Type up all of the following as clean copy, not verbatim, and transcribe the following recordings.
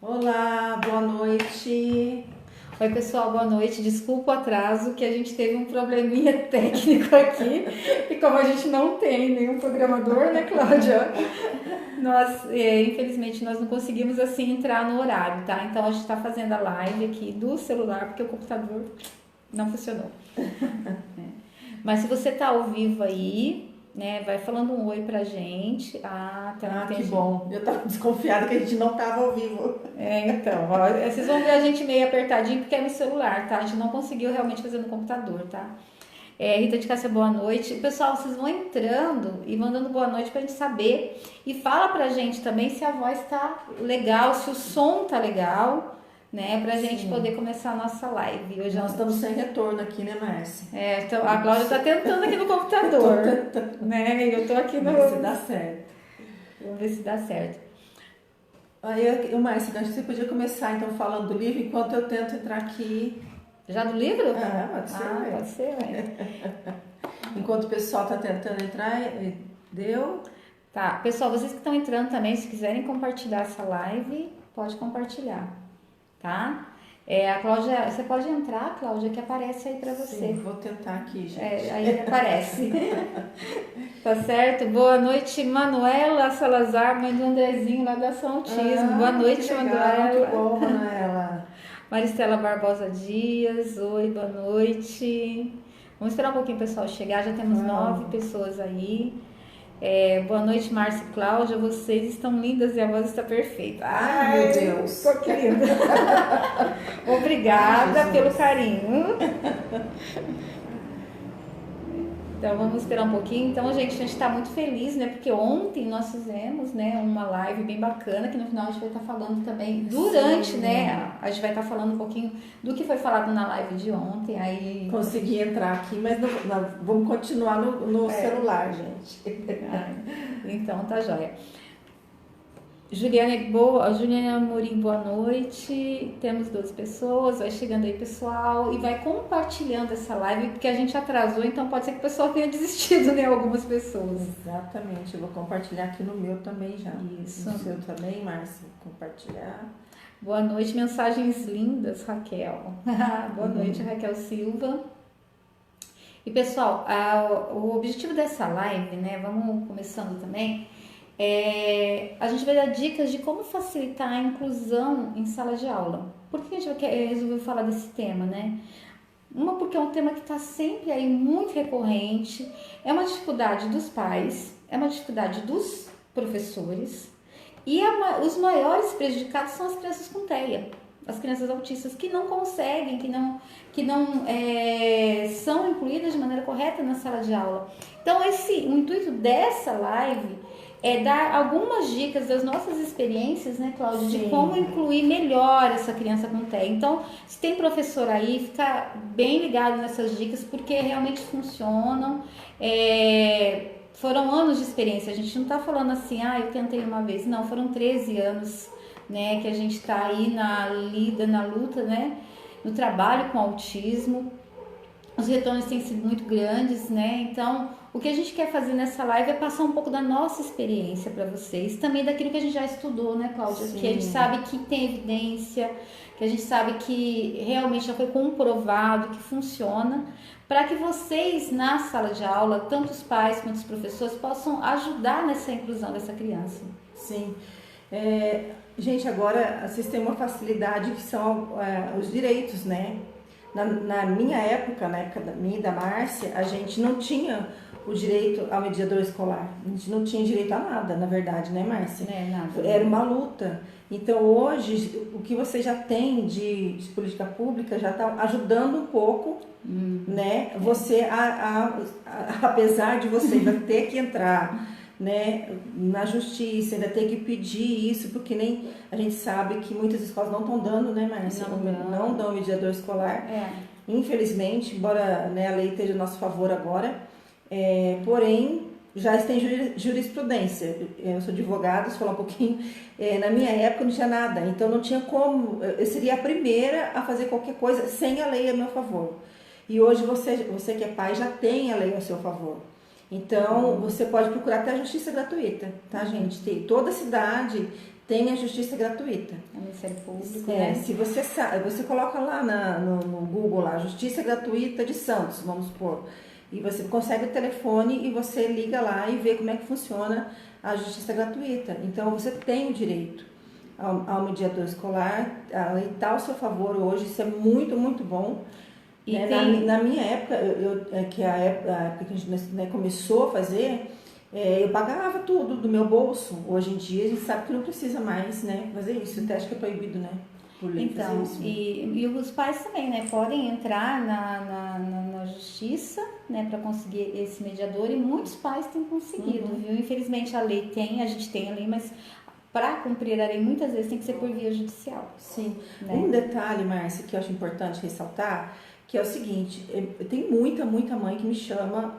Olá, boa noite. Oi pessoal, boa noite. Desculpa o atraso, que a gente teve um probleminha técnico aqui. E como a gente não tem nenhum programador, né, Cláudia? Infelizmente, nós não conseguimos assim entrar no horário, tá? Então a gente tá fazendo a live aqui do celular, porque o computador não funcionou. Mas se você tá ao vivo aí, né, vai falando um oi pra gente. Que bom. Eu tava desconfiada que a gente não tava ao vivo. Então, ó, vocês vão ver a gente meio apertadinho porque é no celular, tá? A gente não conseguiu realmente fazer no computador, tá? Rita de Cássia, boa noite. Pessoal, vocês vão entrando e mandando boa noite pra gente saber. E fala pra gente também se a voz tá legal, se o som tá legal, né? Pra gente poder começar a nossa live. Hoje nós estamos sem retorno aqui, né, Márcia? Então a Cláudia tá tentando aqui no computador, né? E eu tô aqui no... Vamos ver se dá certo. Vamos ver se dá certo. Aí, Márcia, acho que você podia começar então falando do livro enquanto eu tento entrar aqui. Já do livro? Pode ser. Pode ser, Enquanto o pessoal tá tentando entrar, deu? Tá, pessoal, vocês que estão entrando também, se quiserem compartilhar essa live, pode compartilhar, tá? A Cláudia, você pode entrar, Cláudia, que aparece aí pra você. Sim, vou tentar aqui, gente. Aí aparece. Tá certo? Boa noite, Manuela Salazar, mãe do Andrezinho lá da Ação Autismo. Boa noite, Manuela. Que bom, Manuela. Maristela Barbosa Dias, oi, boa noite. Vamos esperar um pouquinho o pessoal chegar, já temos 9 pessoas aí. Boa noite, Márcia e Cláudia, vocês estão lindas e a voz está perfeita. Ai, meu Deus. Tô querida. Obrigada pelo carinho. Então vamos esperar um pouquinho. Então, gente, a gente está muito feliz, né? Porque ontem nós fizemos, né, uma live bem bacana, que no final a gente vai estar falando também durante, né? A gente vai estar falando um pouquinho do que foi falado na live de ontem. Aí consegui entrar aqui, mas não, vamos continuar no celular, gente. Então tá joia. Juliana Amorim, boa noite. Temos 12 pessoas, vai chegando aí, pessoal, e vai compartilhando essa live, porque a gente atrasou, então pode ser que o pessoal tenha desistido, né? Algumas pessoas. Exatamente, eu vou compartilhar aqui no meu também já. Isso. No seu também, Márcia, compartilhar. Boa noite, mensagens lindas, Raquel. Boa noite, Raquel Silva. E pessoal, o objetivo dessa live, né? Vamos começando também. A gente vai dar dicas de como facilitar a inclusão em sala de aula. Por que a gente resolveu falar desse tema, né? Porque é um tema que está sempre aí muito recorrente, é uma dificuldade dos pais, é uma dificuldade dos professores e os maiores prejudicados são as crianças com TEA, as crianças autistas que não conseguem, que não são incluídas de maneira correta na sala de aula. Então o intuito dessa live é dar algumas dicas das nossas experiências, né, Cláudia, de como incluir melhor essa criança com TEA. Então, se tem professor aí, fica bem ligado nessas dicas, porque realmente funcionam. Foram anos de experiência, a gente não está falando assim, eu tentei uma vez. Não, foram 13 anos, né, que a gente está aí na luta, né, no trabalho com autismo. Os retornos têm sido muito grandes, né? Então, o que a gente quer fazer nessa live é passar um pouco da nossa experiência para vocês, também daquilo que a gente já estudou, né, Cláudia? Sim. Que a gente sabe que tem evidência, que a gente sabe que realmente já foi comprovado, que funciona, para que vocês, na sala de aula, tanto os pais quanto os professores, possam ajudar nessa inclusão dessa criança. Sim. Gente, agora vocês têm uma facilidade que são os direitos, né? Na minha época, na época da minha e da Márcia, a gente não tinha o direito ao mediador escolar. A gente não tinha direito a nada, na verdade, né, Márcia? Nada. Era uma luta. Então, hoje, o que você já tem de política pública já está ajudando um pouco, né? Você, apesar de você ainda ter que entrar, né, na justiça, ainda ter que pedir isso, porque nem a gente sabe que muitas escolas não estão dando, né, Márcia? Não dão mediador escolar. Infelizmente, embora, né, a lei esteja a nosso favor agora, porém, já tem jurisprudência. Eu sou advogada, se falar um pouquinho, na minha época não tinha nada, então não tinha como, eu seria a primeira a fazer qualquer coisa sem a lei a meu favor. E hoje você que é pai já tem a lei a seu favor. Então, você pode procurar até a justiça gratuita, tá, gente? Toda cidade tem a justiça gratuita. É o Ministério Público, né? Se você sabe, você coloca lá no Google lá, Justiça Gratuita de Santos, vamos supor, e você consegue o telefone e você liga lá e vê como é que funciona a justiça gratuita. Então você tem o direito ao mediador escolar, a lei está ao seu favor hoje, isso é muito, muito bom. E né? Na minha época, que a época que a gente, né, começou a fazer, eu pagava tudo do meu bolso. Hoje em dia a gente sabe que não precisa mais, né, fazer isso, até acho que é proibido, né? Por lei Então, fazer isso, né? e os pais também, né, podem entrar na justiça, né, para conseguir esse mediador, e muitos pais têm conseguido, viu? Infelizmente a lei tem, a gente tem a lei, mas para cumprir a lei muitas vezes tem que ser por via judicial. Sim. Né? Um detalhe, Márcia, que eu acho importante ressaltar, que é o seguinte, tem muita mãe que me chama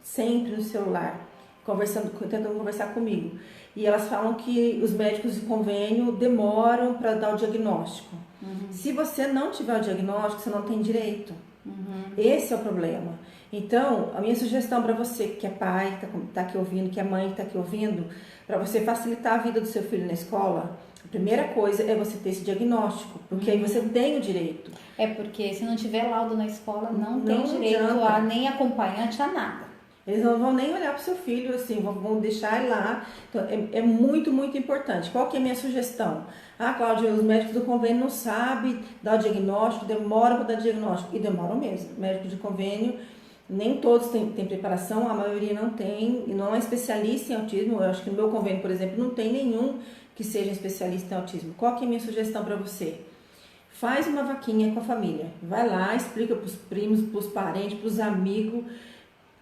sempre no celular, tentando conversar comigo. E elas falam que os médicos de convênio demoram para dar o diagnóstico. Se você não tiver o diagnóstico, você não tem direito. Esse é o problema. Então, a minha sugestão para você que é pai, que está aqui ouvindo, que é mãe, que está aqui ouvindo, para você facilitar a vida do seu filho na escola, a primeira coisa é você ter esse diagnóstico, porque aí você tem o direito. É porque se não tiver laudo na escola, não tem direito adianta. a nem acompanhante, a nada. Eles não vão nem olhar para o seu filho, assim, vão deixar ele lá. Então, é muito, muito importante. Qual que é a minha sugestão? Ah, Cláudia, os médicos do convênio não sabem dar o diagnóstico, demoram para dar diagnóstico. E demoram mesmo. Médico de convênio, nem todos têm preparação, a maioria não tem, e não é especialista em autismo. Eu acho que no meu convênio, por exemplo, não tem nenhum que seja especialista em autismo. Qual que é a minha sugestão para você? Faz uma vaquinha com a família. Vai lá, explica para os primos, para os parentes, para os amigos.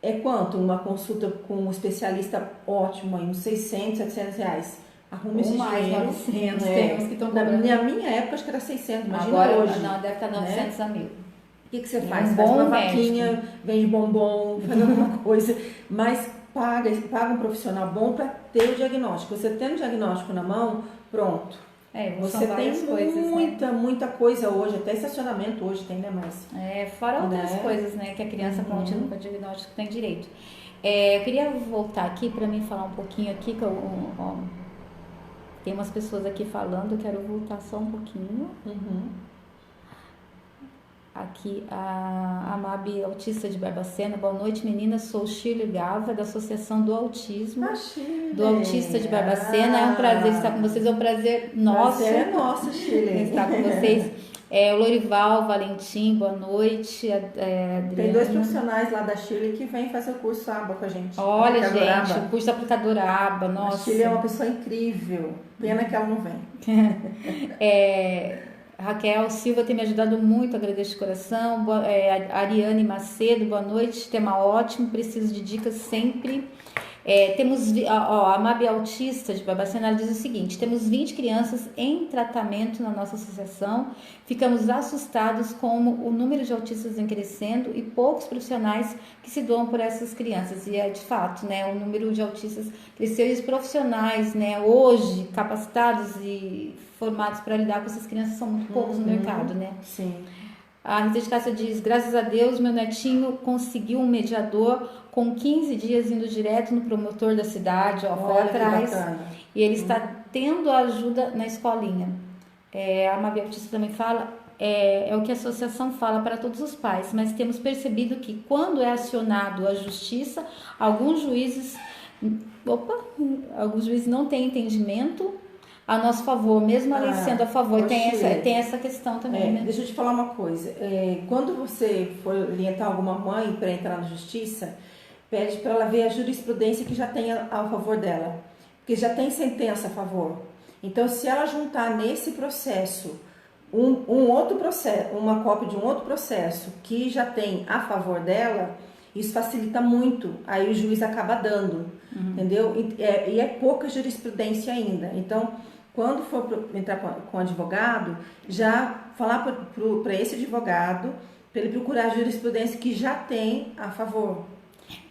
É quanto? Uma consulta com um especialista ótimo, aí, uns 600, 700 reais. Arruma esse dinheiro. 900, tem uns que estão cobrando. Na minha época, acho que era 600, imagina agora, hoje. não, deve estar 900 a 1.000. O que você faz? Um Faz uma bom vaquinha, vende bombom, faz alguma coisa, mas paga um profissional bom para ter o diagnóstico. Você tendo o diagnóstico na mão, pronto. Você tem muita coisa hoje, até estacionamento hoje tem, né, Márcia? Fora outras coisas, né, que a criança com autismo com diagnóstico tem direito. Eu queria voltar aqui para mim falar um pouquinho aqui, que tem umas pessoas aqui falando, eu quero voltar só um pouquinho. Aqui, a Mabi Autista de Barbacena. Boa noite, meninas. Sou Shirley Gava, da Associação do Autismo. Do Autista de Barbacena. É um prazer estar com vocês. É um prazer nosso. Prazer é nosso, Shirley. Estar com vocês. O Lorival, Valentim, boa noite. Tem 2 profissionais lá da Shirley que vêm fazer o curso ABA com a gente. Olha, gente, o curso da aplicadora ABA, nossa. A Shirley é uma pessoa incrível. Pena que ela não vem. Raquel Silva tem me ajudado muito, agradeço de coração. Ariane Macedo, boa noite, tema ótimo, preciso de dicas sempre. Temos a Mabi Autista de Barbacena, ela diz o seguinte: temos 20 crianças em tratamento na nossa associação, ficamos assustados como o número de autistas vem crescendo e poucos profissionais que se doam por essas crianças. E de fato, né, o número de autistas cresceu e os profissionais, né, hoje capacitados e formados para lidar com essas crianças são muito poucos no mercado, né? Sim. A Rita de Cássia diz: graças a Deus, meu netinho conseguiu um mediador com 15 dias indo direto no promotor da cidade, foi atrás. E ele está tendo ajuda na escolinha. A Mabi Autista também fala, é o que a associação fala para todos os pais, mas temos percebido que quando é acionado a justiça, alguns juízes não têm entendimento a nosso favor, mesmo a lei sendo a favor. Tem essa questão também, né? Deixa eu te falar uma coisa. Quando você for orientar alguma mãe para entrar na justiça, pede para ela ver a jurisprudência que já tem a favor dela, porque já tem sentença a favor. Então, se ela juntar nesse processo um outro processo, uma cópia de um outro processo que já tem a favor dela, isso facilita muito. Aí o juiz acaba dando, entendeu? E é pouca jurisprudência ainda. Então, quando for entrar com o advogado, já falar para esse advogado, para ele procurar a jurisprudência que já tem a favor.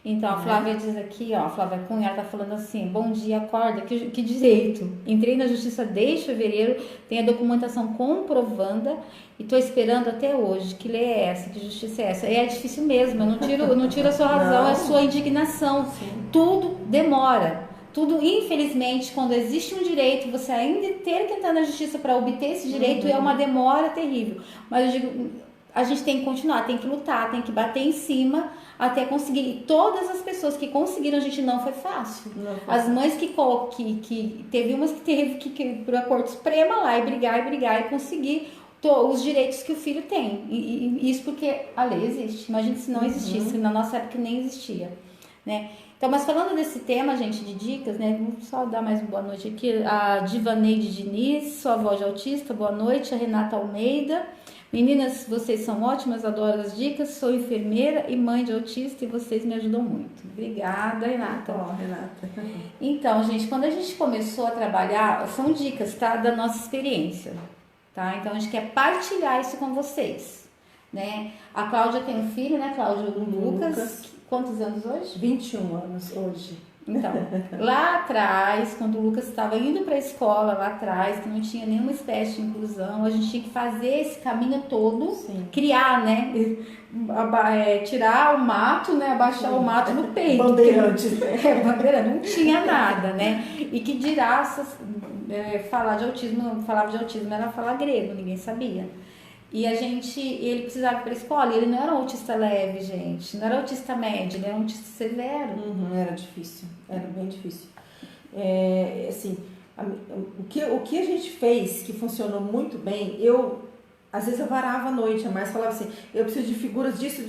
Então, a Flávia diz aqui, a Flávia Cunha, ela tá falando assim: bom dia, acorda, que direito. Entrei na justiça desde fevereiro, tem a documentação comprovanda e tô esperando até hoje. Que lei é essa? Que justiça é essa? É difícil mesmo, eu não tiro a sua razão, é a sua indignação. Sim. Tudo demora. Tudo, infelizmente, quando existe um direito, você ainda ter que entrar na justiça para obter esse direito é uma demora terrível. Mas eu digo, a gente tem que continuar, tem que lutar, tem que bater em cima até conseguir. E todas as pessoas que conseguiram, a gente não foi fácil. Não foi As mães que teve umas que teve que ir para a Corte Suprema lá e brigar e conseguir os direitos que o filho tem. E isso porque a lei existe. Imagina se não existisse, na nossa época nem existia, né? Então, mas falando desse tema, gente, de dicas, né? Vou só dar mais uma boa noite aqui. A Divaneide Diniz, sua avó de autista, boa noite. A Renata Almeida. Meninas, vocês são ótimas, adoro as dicas. Sou enfermeira e mãe de autista e vocês me ajudam muito. Obrigada, Renata. Renata. Então, gente, quando a gente começou a trabalhar, são dicas, tá? Da nossa experiência, tá? Então, a gente quer partilhar isso com vocês, né? A Cláudia tem um filho, né, Cláudia? O Lucas. Quantos anos hoje? 21 anos hoje. Então, lá atrás, quando o Lucas estava indo para a escola, lá atrás, que não tinha nenhuma espécie de inclusão, a gente tinha que fazer esse caminho todo, criar, né? Tirar o mato, né? Abaixar o mato no peito. Bandeirante. Bandeirante, não tinha nada, né? E que dirá, falar de autismo, falava de autismo era falar grego, ninguém sabia. E ele precisava ir para a escola, e ele não era um autista leve, gente, não era autista médio, ele era um autista severo. Era difícil, era bem difícil. Assim, o que a gente fez que funcionou muito bem, às vezes eu varava à noite, a Márcia falava assim, eu preciso de figuras disso.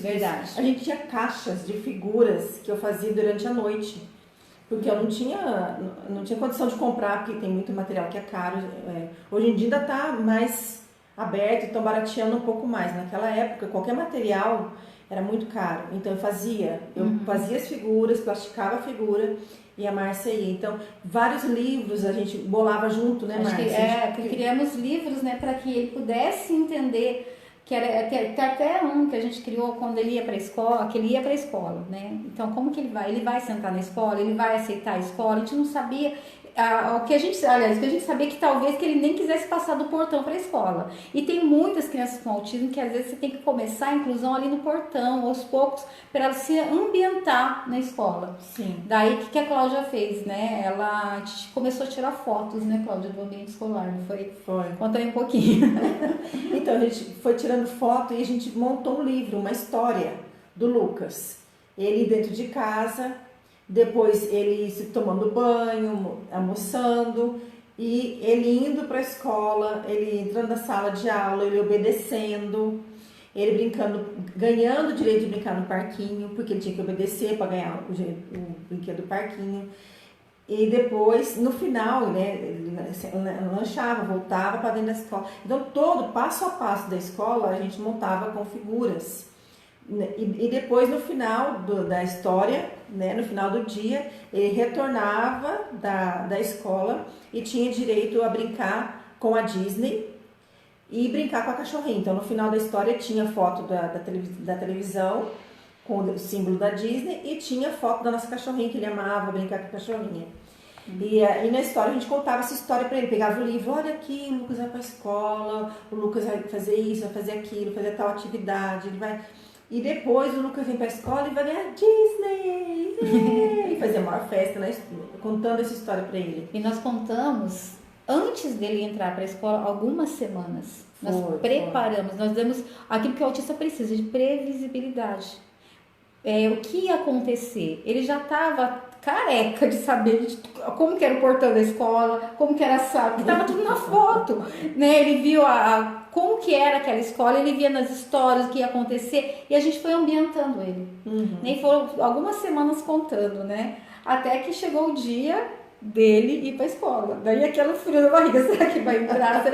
Verdade. A gente tinha caixas de figuras que eu fazia durante a noite, porque eu não tinha condição de comprar, porque tem muito material que é caro. Hoje em dia ainda está mais aberto, então barateando um pouco mais. Naquela época, qualquer material era muito caro. Então eu fazia as figuras, plasticava a figura e a Márcia ia. Então, vários livros a gente bolava junto, né, Márcia? Criamos livros, né, para que ele pudesse entender que tem até um que a gente criou quando ele ia para a escola, né? Então, como que ele vai? Ele vai sentar na escola, ele vai aceitar a escola, a gente não sabia. O que a gente sabia que talvez que ele nem quisesse passar do portão para a escola. E tem muitas crianças com autismo que às vezes você tem que começar a inclusão ali no portão, aos poucos, para ela se ambientar na escola. Sim. Daí, o que a Cláudia fez, né? Ela começou a tirar fotos, né, Cláudia, do ambiente escolar, não foi? Foi. Conta aí um pouquinho. Então, a gente foi tirando foto e a gente montou um livro, uma história do Lucas. Ele dentro de casa, depois ele se tomando banho, almoçando, e ele indo para a escola, ele entrando na sala de aula, ele obedecendo, ele brincando, ganhando o direito de brincar no parquinho, porque ele tinha que obedecer para ganhar o brinquedo do parquinho. E depois, no final, né, ele lanchava, voltava para dentro da escola. Então, todo passo a passo da escola, a gente montava com figuras. E depois, no final da história, né, no final do dia, ele retornava da escola e tinha direito a brincar com a Disney e brincar com a cachorrinha. Então, no final da história, tinha foto da televisão com o símbolo da Disney e tinha foto da nossa cachorrinha, que ele amava brincar com a cachorrinha. E na história, a gente contava essa história para ele, pegava o livro, olha aqui, o Lucas vai para a escola, o Lucas vai fazer isso, vai fazer aquilo, fazer tal atividade, ele vai... E depois o Lucas vem para a escola e vai ganhar Disney! E fazer a maior festa, né? Contando essa história para ele. E nós contamos, antes dele entrar para a escola, algumas semanas. Nós preparamos, nós demos aquilo que o autista precisa, de previsibilidade. O que ia acontecer? Ele já estava careca de saber como que era o portão da escola, como que era a sala, porque estava tudo na foto, né? Ele viu como que era aquela escola, ele via nas histórias o que ia acontecer e a gente foi ambientando ele. Nem foram algumas semanas contando, né? Até que chegou o dia dele ir pra escola. Daí aquela frio na barriga, será que vai entrar?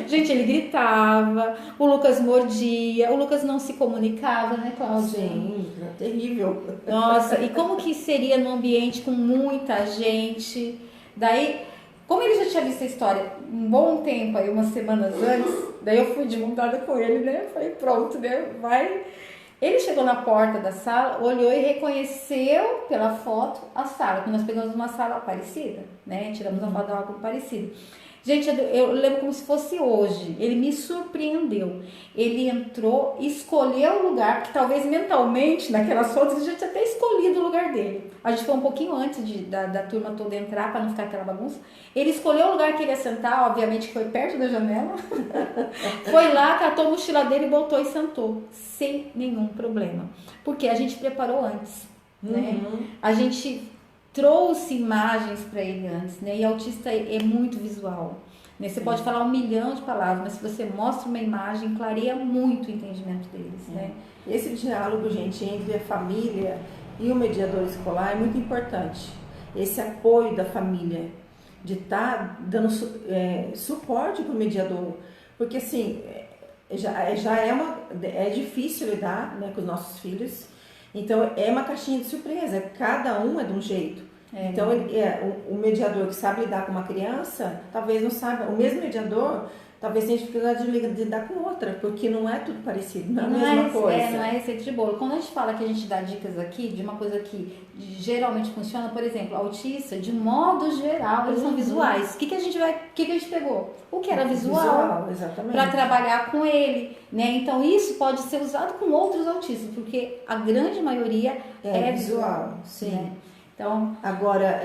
Gente, ele gritava, o Lucas mordia, o Lucas não se comunicava, né, Cláudia? Sim, é terrível. Nossa, e como que seria num ambiente com muita gente? Daí, como ele já tinha visto a história um bom tempo, aí umas semanas antes, daí eu fui de montada com ele, né? Falei, pronto, né? Vai... Ele chegou na porta da sala, olhou e reconheceu pela foto a sala, que nós pegamos uma sala parecida, né? Tiramos uma foto de algo parecido. Gente, eu lembro como se fosse hoje. Ele me surpreendeu. Ele entrou, escolheu o lugar, porque talvez mentalmente, naquelas fotos, ele já tinha até escolhido o lugar dele. A gente foi um pouquinho antes da turma toda entrar, para não ficar aquela bagunça. Ele escolheu o lugar que ele ia sentar, obviamente que foi perto da janela. Foi lá, catou a mochila dele, voltou e sentou, sem nenhum problema. Porque a gente preparou antes, né? A gente trouxe imagens para ele antes, né? E autista é muito visual, né? Você pode falar 1 milhão de palavras, mas se você mostra uma imagem, clareia muito o entendimento deles, né? Esse diálogo, gente, entre a família e o mediador escolar é muito importante. Esse apoio da família, de estar dando suporte para o mediador, porque assim, é difícil lidar, né, com os nossos filhos, então é uma caixinha de surpresa, cada um é de um jeito. Então, o mediador que sabe lidar com uma criança, talvez não saiba, o mesmo mediador, talvez tenha dificuldade de lidar com outra, porque não é tudo parecido, não é a mesma coisa. Não é receita de bolo. Quando a gente fala que a gente dá dicas aqui de uma coisa que geralmente funciona, por exemplo, autista, de modo geral, eles são visuais. O que a gente pegou? O que era visual exatamente, para trabalhar com ele, né? Então isso pode ser usado com outros autistas, porque a grande maioria é visual, sim. Né? Então, agora,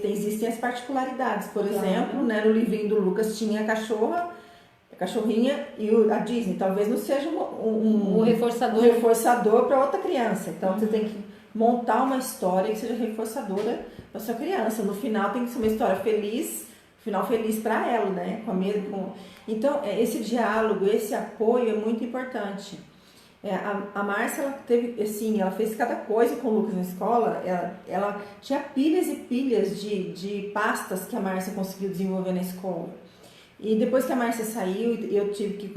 existem as particularidades. Por exemplo, né, no livrinho do Lucas tinha a cachorrinha e a Disney. Talvez não seja um reforçador para outra criança. Então, você tem que montar uma história que seja reforçadora para sua criança. No final, tem que ser uma história feliz, final feliz para ela, né? Então, esse diálogo, esse apoio é muito importante. A Márcia, ela teve, assim, ela fez cada coisa com o Lucas na escola. Ela tinha pilhas e pilhas de pastas que a Márcia conseguiu desenvolver na escola. E depois que a Márcia saiu, eu tive que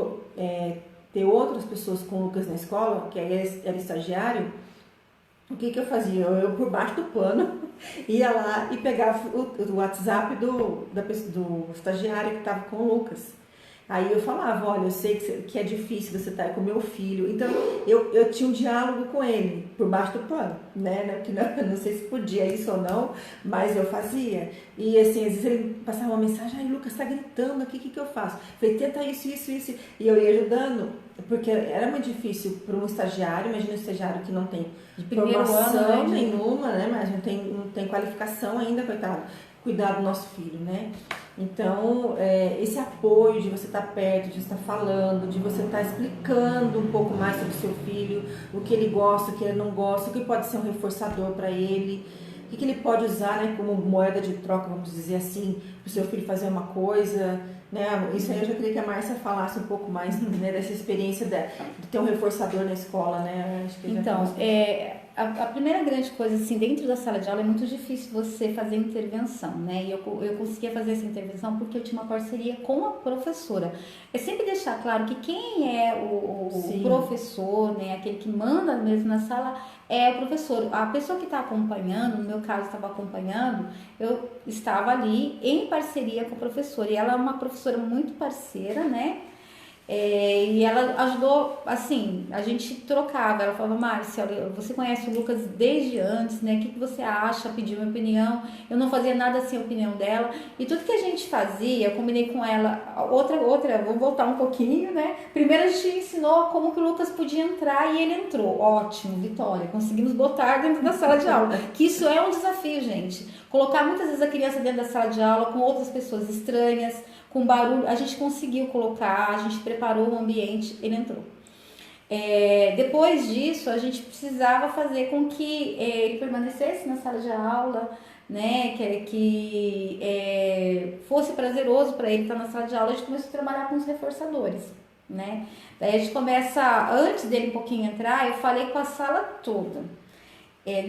ter outras pessoas com o Lucas na escola, que era estagiário. O que eu fazia? Eu por baixo do pano ia lá e pegava o WhatsApp do estagiário que estava com o Lucas. Aí eu falava, olha, eu sei que é difícil você estar com meu filho. Então, eu tinha um diálogo com ele, por baixo do pano, né? Que não sei se podia isso ou não, mas eu fazia. E assim, às vezes ele passava uma mensagem, ai, Lucas, tá gritando aqui, o que eu faço? Falei, tenta isso. E eu ia ajudando, porque era muito difícil para um estagiário, imagina um estagiário que não tem formação nenhuma, né? Mas não tem qualificação ainda, coitado, cuidar do nosso filho, né? Então, esse apoio de você estar perto, de você estar falando, de você estar explicando um pouco mais sobre o seu filho, o que ele gosta, o que ele não gosta, o que pode ser um reforçador para ele, o que ele pode usar, né, como moeda de troca, vamos dizer assim, para o seu filho fazer uma coisa, né? Isso aí eu já queria que a Márcia falasse um pouco mais, né, dessa experiência de ter um reforçador na escola, né? Acho que então, a primeira grande coisa, assim, dentro da sala de aula é muito difícil você fazer intervenção, né? E eu conseguia fazer essa intervenção porque eu tinha uma parceria com a professora. É sempre deixar claro que quem é o professor, né? Aquele que manda mesmo na sala é o professor. A pessoa que está acompanhando, no meu caso estava acompanhando, eu estava ali em parceria com a professora. E ela é uma professora muito parceira, né? E ela ajudou, assim, a gente trocava. Ela falava, Márcia, você conhece o Lucas desde antes, né? O que você acha? Pediu minha opinião. Eu não fazia nada sem a opinião dela. E tudo que a gente fazia, eu combinei com ela. Outra, vou voltar um pouquinho, né? Primeiro a gente ensinou como que o Lucas podia entrar e ele entrou. Ótimo, vitória. Conseguimos botar dentro da sala de aula. Que isso é um desafio, gente. Colocar muitas vezes a criança dentro da sala de aula com outras pessoas estranhas, com barulho, a gente conseguiu colocar, a gente preparou o ambiente, ele entrou. Depois disso, a gente precisava fazer com que ele permanecesse na sala de aula, né, que fosse prazeroso para ele estar na sala de aula. A gente começou a trabalhar com os reforçadores, né? Daí a gente começa, antes dele um pouquinho entrar, eu falei com a sala toda.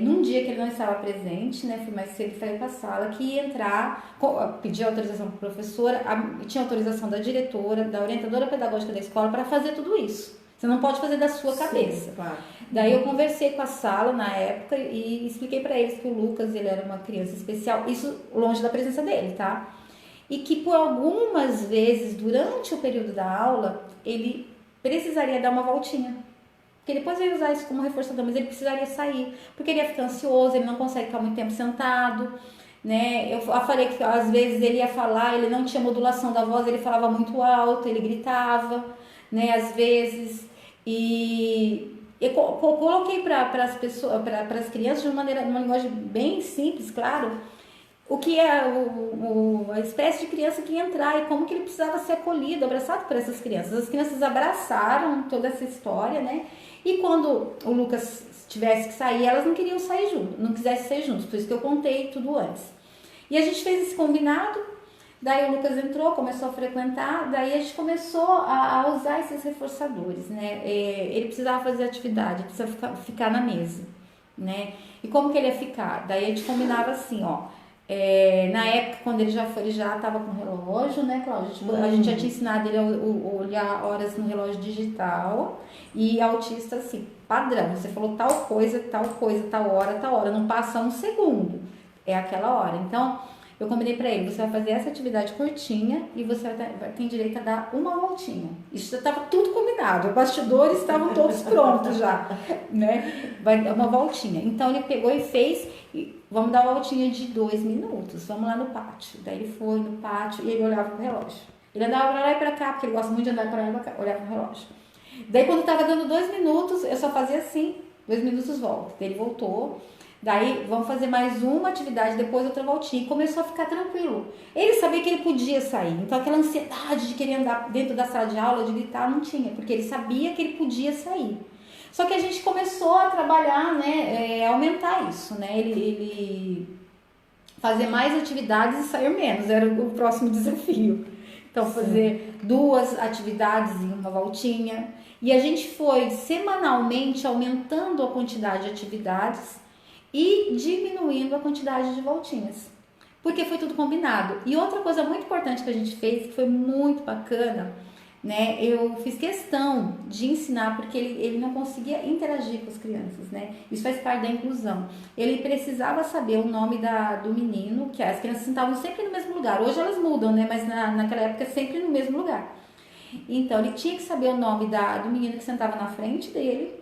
Num dia que ele não estava presente, né, fui mais cedo, falei para a sala que ia entrar, pedi autorização para a professora, tinha autorização da diretora, da orientadora pedagógica da escola para fazer tudo isso. Você não pode fazer da sua cabeça. Sim, claro. Daí eu conversei com a sala na época e expliquei para eles que o Lucas, ele era uma criança especial, isso longe da presença dele, tá? E que por algumas vezes, durante o período da aula, ele precisaria dar uma voltinha. Porque depois ele ia usar isso como reforçador, mas ele precisaria sair, porque ele ia ficar ansioso, ele não consegue ficar muito tempo sentado. né? Eu falei que às vezes ele ia falar, ele não tinha modulação da voz, ele falava muito alto, ele gritava, né? Às vezes. E eu coloquei para as pessoas, para as crianças de uma linguagem bem simples, claro, o que é a espécie de criança que ia entrar e como que ele precisava ser acolhido, abraçado por essas crianças. As crianças abraçaram toda essa história, né? E quando o Lucas tivesse que sair, elas não queriam sair juntos, não quisessem sair juntos, por isso que eu contei tudo antes. E a gente fez esse combinado, daí o Lucas entrou, começou a frequentar, daí a gente começou a usar esses reforçadores, né? Ele precisava fazer atividade, precisava ficar na mesa, né? E como que ele ia ficar? Daí a gente combinava assim, ó. Na época, quando ele já estava com relógio, né, Cláudia? A gente já tinha ensinado ele a olhar horas no relógio digital e autista, assim, padrão. Você falou tal coisa, tal hora, não passa um segundo. É aquela hora. Então, eu combinei pra ele, você vai fazer essa atividade curtinha e você tem direito a dar uma voltinha. Isso já estava tudo combinado, os bastidores estavam todos prontos já, né? Vai dar uma voltinha. Então, ele pegou e fez, vamos dar uma voltinha de 2 minutos, vamos lá no pátio. Daí ele foi no pátio e ele olhava pro relógio. Ele andava pra lá e pra cá, porque ele gosta muito de andar pra lá e pra cá, olhava pro relógio. Daí, quando estava dando 2 minutos, eu só fazia assim, 2 minutos volta. Daí ele voltou. Daí, vamos fazer mais uma atividade, depois outra voltinha. E começou a ficar tranquilo. Ele sabia que ele podia sair. Então, aquela ansiedade de querer andar dentro da sala de aula, de gritar, não tinha. Porque ele sabia que ele podia sair. Só que a gente começou a trabalhar, né? Aumentar isso, né? Ele fazer mais atividades e sair menos. Era o próximo desafio. Então, fazer 2 atividades e uma voltinha. E a gente foi semanalmente aumentando a quantidade de atividades e diminuindo a quantidade de voltinhas, porque foi tudo combinado. E outra coisa muito importante que a gente fez, que foi muito bacana, né? Eu fiz questão de ensinar, porque ele não conseguia interagir com as crianças, né? Isso faz parte da inclusão. Ele precisava saber o nome do menino, que as crianças sentavam sempre no mesmo lugar. Hoje elas mudam, né? Mas naquela época sempre no mesmo lugar. Então, ele tinha que saber o nome do menino que sentava na frente dele,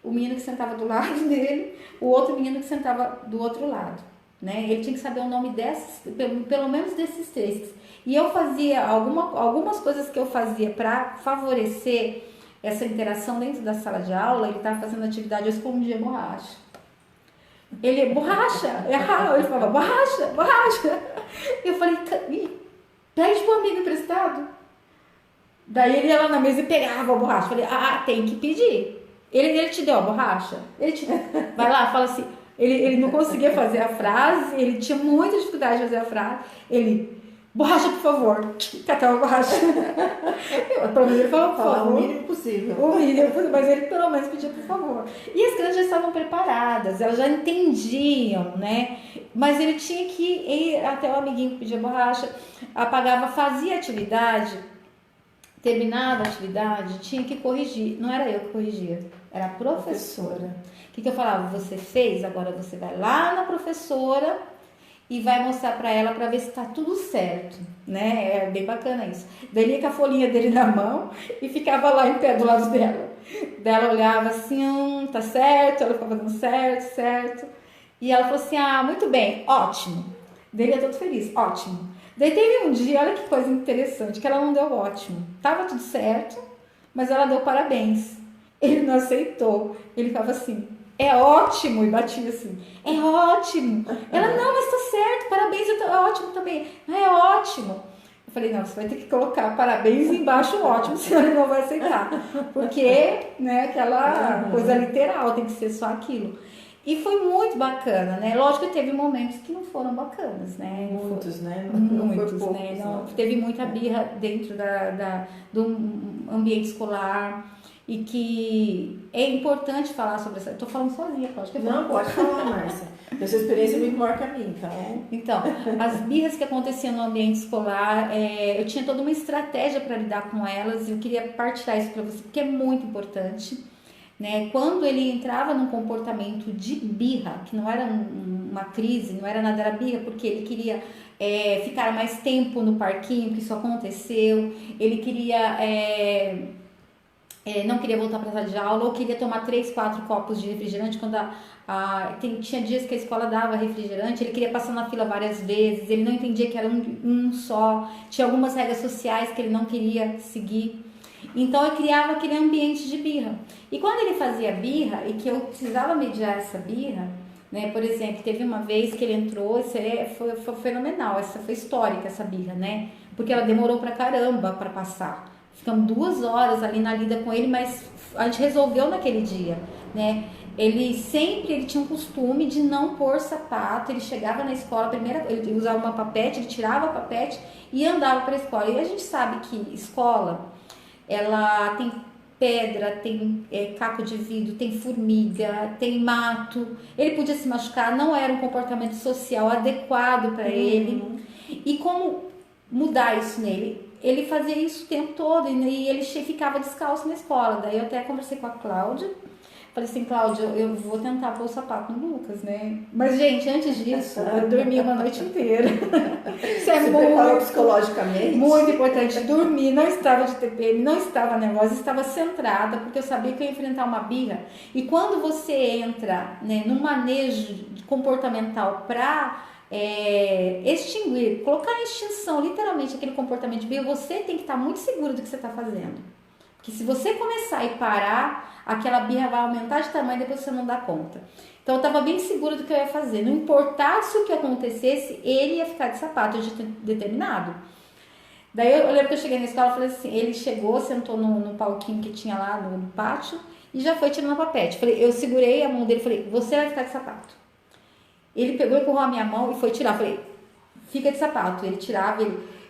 o menino que sentava do lado dele, o outro menino que sentava do outro lado, né? Ele tinha que saber o nome desses, pelo menos desses 3. E eu fazia algumas coisas que eu fazia para favorecer essa interação dentro da sala de aula. Ele estava fazendo atividade, eu escondia borracha. Ele, borracha, errava, ele falava, borracha. Eu falei, pede pro amigo emprestado. Daí ele ia lá na mesa e pegava a borracha. Eu falei, tem que pedir. Ele te deu a borracha? Vai lá, fala assim. Ele não conseguia fazer a frase, ele tinha muita dificuldade de fazer a frase. Ele, borracha, por favor. Catava a borracha. Pelo menos ele falou, por favor. O mínimo possível. O mínimo possível, mas ele pelo menos pedia por favor. E as crianças já estavam preparadas, elas já entendiam, né? Mas ele tinha que ir até o amiguinho que pedia borracha, apagava, fazia atividade. Terminava a atividade, tinha que corrigir. Não era eu que corrigia, era a professora. O que eu falava? Você fez, agora você vai lá na professora e vai mostrar para ela para ver se tá tudo certo, né? É bem bacana isso. Daí ele ia com a folhinha dele na mão e ficava lá em pé do lado dela. Daí ela olhava assim, tá certo, ela ficava fazendo certo. E ela falou assim, muito bem, ótimo. Daí ele ia todo feliz, ótimo. Daí teve um dia, olha que coisa interessante, que ela não deu ótimo. Tava tudo certo, mas ela deu parabéns. Ele não aceitou. Ele falava assim, é ótimo, e batia assim, é ótimo. Ela, não, mas tá certo, parabéns, é ótimo também. É ótimo. Eu falei, não, você vai ter que colocar parabéns embaixo ótimo, senão ele não vai aceitar. Porque, né, aquela coisa literal, tem que ser só aquilo. E foi muito bacana, né? Lógico que teve momentos que não foram bacanas, né? Muitos, né? Muitos, né? Não, teve muita birra dentro do ambiente escolar e que é importante falar sobre essa... Estou falando sozinha, Cláudia. Não, pode falar, Márcia. A sua experiência é muito maior que a minha, então... Então, as birras que aconteciam no ambiente escolar, eu tinha toda uma estratégia para lidar com elas e eu queria partilhar isso para você, porque é muito importante. Né? Quando ele entrava num comportamento de birra, que não era uma crise, não era nada, era birra, porque ele queria ficar mais tempo no parquinho, que isso aconteceu, ele queria não queria voltar para a sala de aula, ou queria tomar 3, 4 copos de refrigerante quando tinha dias que a escola dava refrigerante, ele queria passar na fila várias vezes, ele não entendia que era um só, tinha algumas regras sociais que ele não queria seguir. Então eu criava aquele ambiente de birra. E quando ele fazia birra e que eu precisava mediar essa birra, né? Por exemplo, teve uma vez que ele entrou, isso foi fenomenal, essa foi histórica essa birra, né? Porque ela demorou pra caramba para passar. Ficamos 2 horas ali na lida com ele, mas a gente resolveu naquele dia, né? Ele tinha um costume de não pôr sapato. Ele chegava na escola, ele usava uma papete, ele tirava a papete e andava para a escola. E a gente sabe que escola, ela tem pedra, tem caco de vidro, tem formiga, tem mato. Ele podia se machucar, não era um comportamento social adequado para ele. E como mudar isso nele? Ele fazia isso o tempo todo e ele ficava descalço na escola. Daí eu até conversei com a Cláudia. Falei assim, Cláudia, eu vou tentar pôr o sapato no Lucas, né? Mas, gente, antes disso, eu dormi uma noite inteira. Isso é muito psicologicamente. Muito importante. Dormir, não estava de TPM, não estava nervosa, estava centrada, porque eu sabia que eu ia enfrentar uma birra. E quando você entra, né, num manejo comportamental para extinguir, colocar em extinção, literalmente, aquele comportamento de birra, você tem que estar muito seguro do que você está fazendo. Porque se você começar e parar, aquela birra vai aumentar de tamanho e depois você não dá conta. Então eu estava bem segura do que eu ia fazer. Não importasse o que acontecesse, ele ia ficar de sapato, eu tinha determinado. Daí eu lembro que eu cheguei na escola e falei assim, ele chegou, sentou no palquinho que tinha lá no pátio e já foi tirando a papete. Eu segurei a mão dele e falei, você vai ficar de sapato. Ele pegou e empurrou a minha mão e foi tirar. Eu falei, fica de sapato. Ele tirava,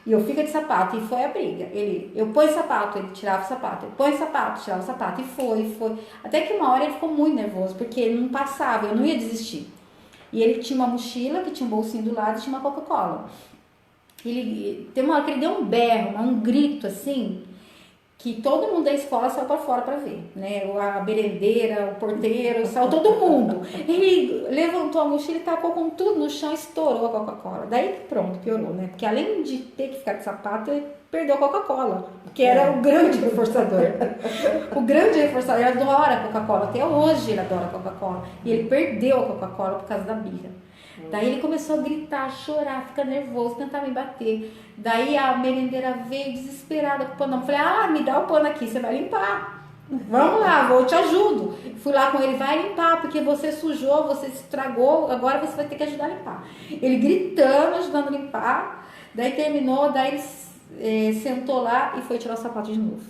e eu fica de sapato, e foi a briga. Eu põe sapato, ele tirava o sapato, ele põe sapato, tirava o sapato, e foi. Até que uma hora ele ficou muito nervoso, porque ele não passava, eu não ia desistir. E ele tinha uma mochila, que tinha um bolsinho do lado, e tinha uma Coca-Cola. Tem uma hora que ele deu um berro, um grito assim, que todo mundo da escola saiu para fora para ver, né? A merendeira, o porteiro, saiu todo mundo. Ele levantou a mochila e tacou com tudo no chão e estourou a Coca-Cola. Daí pronto, piorou, né? Porque além de ter que ficar de sapato, ele perdeu a Coca-Cola, que era o grande reforçador. O grande reforçador, ele adora a Coca-Cola, até hoje ele adora a Coca-Cola. E ele perdeu a Coca-Cola por causa da birra. Daí ele começou a gritar, chorar, ficar nervoso, tentar me bater. Daí a merendeira veio desesperada com o pano. Eu falei, me dá o pano aqui, você vai limpar. Vamos lá, eu te ajudo. Fui lá com ele, vai limpar, porque você sujou, você estragou, agora você vai ter que ajudar a limpar. Ele gritando, ajudando a limpar. Daí terminou, daí ele sentou lá e foi tirar o sapato de novo.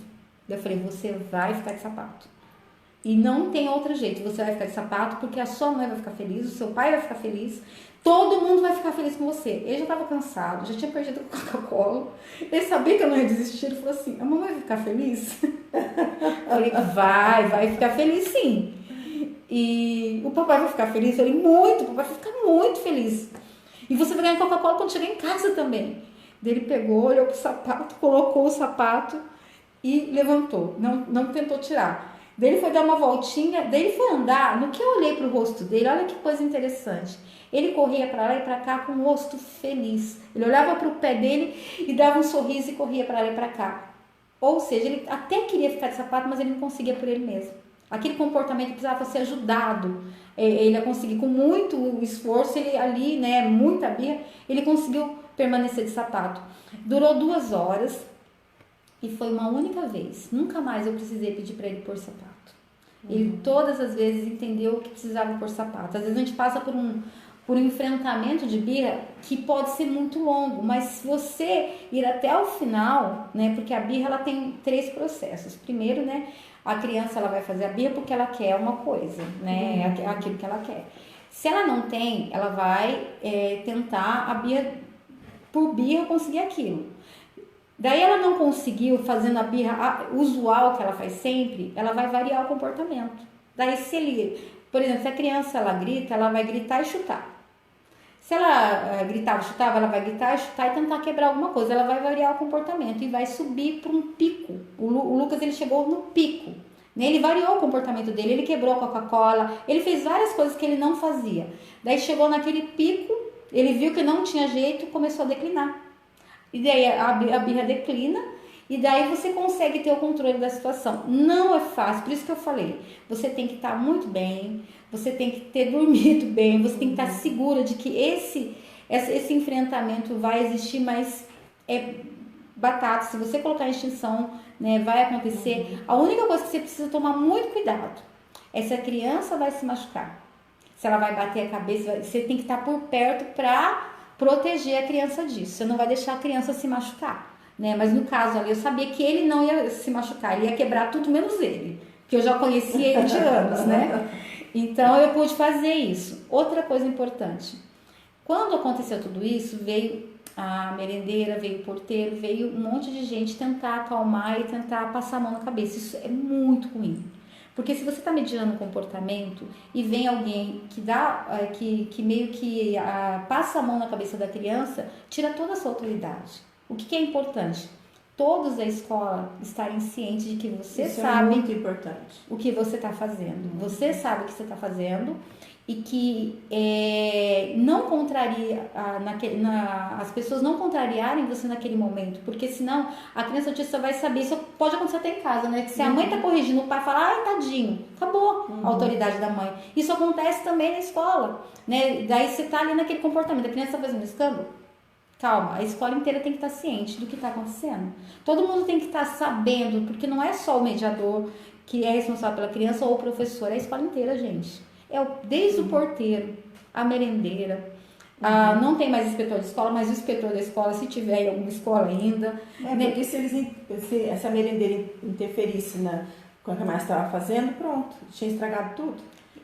Daí eu falei, você vai ficar de sapato. E não tem outro jeito, você vai ficar de sapato porque a sua mãe vai ficar feliz, o seu pai vai ficar feliz, todo mundo vai ficar feliz com você. Ele já estava cansado, já tinha perdido a Coca-Cola, ele sabia que eu não ia desistir, ele falou assim, a mamãe vai ficar feliz? Eu falei, vai ficar feliz sim. E o papai vai ficar feliz? Eu falei, muito, o papai vai ficar muito feliz. E você vai ganhar Coca-Cola quando chegar em casa também. Daí ele pegou, olhou pro sapato, colocou o sapato e levantou, não tentou tirar. Daí ele foi dar uma voltinha, daí ele foi andar, no que eu olhei pro rosto dele, olha que coisa interessante. Ele corria para lá e para cá com o rosto feliz. Ele olhava pro pé dele e dava um sorriso e corria para lá e para cá. Ou seja, ele até queria ficar de sapato, mas ele não conseguia por ele mesmo. Aquele comportamento precisava ser ajudado. Ele ia conseguir, com muito esforço, ele ali, né, muita birra, ele conseguiu permanecer de sapato. Durou 2 horas. E foi uma única vez. Nunca mais eu precisei pedir para ele pôr sapato. Ele todas as vezes entendeu que precisava pôr sapato. Às vezes a gente passa por um enfrentamento de birra que pode ser muito longo, mas se você ir até o final, né? Porque a birra ela tem 3 processos. Primeiro, né? A criança ela vai fazer a birra porque ela quer uma coisa, né? Aquilo que ela quer. Se ela não tem, ela vai tentar a birra por birra conseguir aquilo. Daí ela não conseguiu, fazendo a birra usual que ela faz sempre, ela vai variar o comportamento. Daí por exemplo, se a criança ela grita, ela vai gritar e chutar. Se ela gritava e chutava, ela vai gritar e chutar e tentar quebrar alguma coisa. Ela vai variar o comportamento e vai subir para um pico. O Lucas ele chegou no pico. Né? Ele variou o comportamento dele, ele quebrou a Coca-Cola, ele fez várias coisas que ele não fazia. Daí chegou naquele pico, ele viu que não tinha jeito e começou a declinar. E daí a birra declina E daí você consegue ter o controle da situação. Não é fácil, por isso que eu falei. Você tem que estar muito bem, você tem que ter dormido bem, você tem que estar segura de que esse enfrentamento vai existir, mas é batata. Se você colocar em extinção, né, vai acontecer. A única coisa que você precisa tomar muito cuidado é se a criança vai se machucar. Se ela vai bater a cabeça, você tem que estar por perto para proteger a criança disso. Você não vai deixar a criança se machucar, né? Mas no caso ali, eu sabia que ele não ia se machucar, ele ia quebrar tudo menos ele, porque eu já conhecia ele de anos, né? Então eu pude fazer isso. Outra coisa importante, quando aconteceu tudo isso, veio a merendeira, veio o porteiro, veio um monte de gente tentar acalmar e tentar passar a mão na cabeça. Isso é muito ruim. Porque se você está mediando o comportamento e vem alguém que dá, que meio que passa a mão na cabeça da criança, tira toda a sua autoridade. O que é importante? Todos da escola estarem cientes de que você sabe muito importante. o que você está fazendo. Você sabe o que você está fazendo e que não contraria as pessoas não contrariarem você naquele momento, porque senão a criança autista vai saber. Isso pode acontecer até em casa, né? Que se a mãe tá corrigindo, o pai fala, ai, tadinho, acabou a autoridade da mãe. Isso acontece também na escola, né? Daí você tá ali naquele comportamento, a criança tá fazendo escândalo. Calma, a escola inteira tem que estar ciente do que está acontecendo. Todo mundo tem que estar sabendo, porque não é só o mediador que é responsável pela criança ou o professor, é a escola inteira, gente. Desde o porteiro, a merendeira, não tem mais inspetor de escola, mas o inspetor da escola, se tiver em alguma escola ainda. Porque se essa merendeira interferisse com o que a Márcia estava fazendo, pronto, tinha estragado tudo.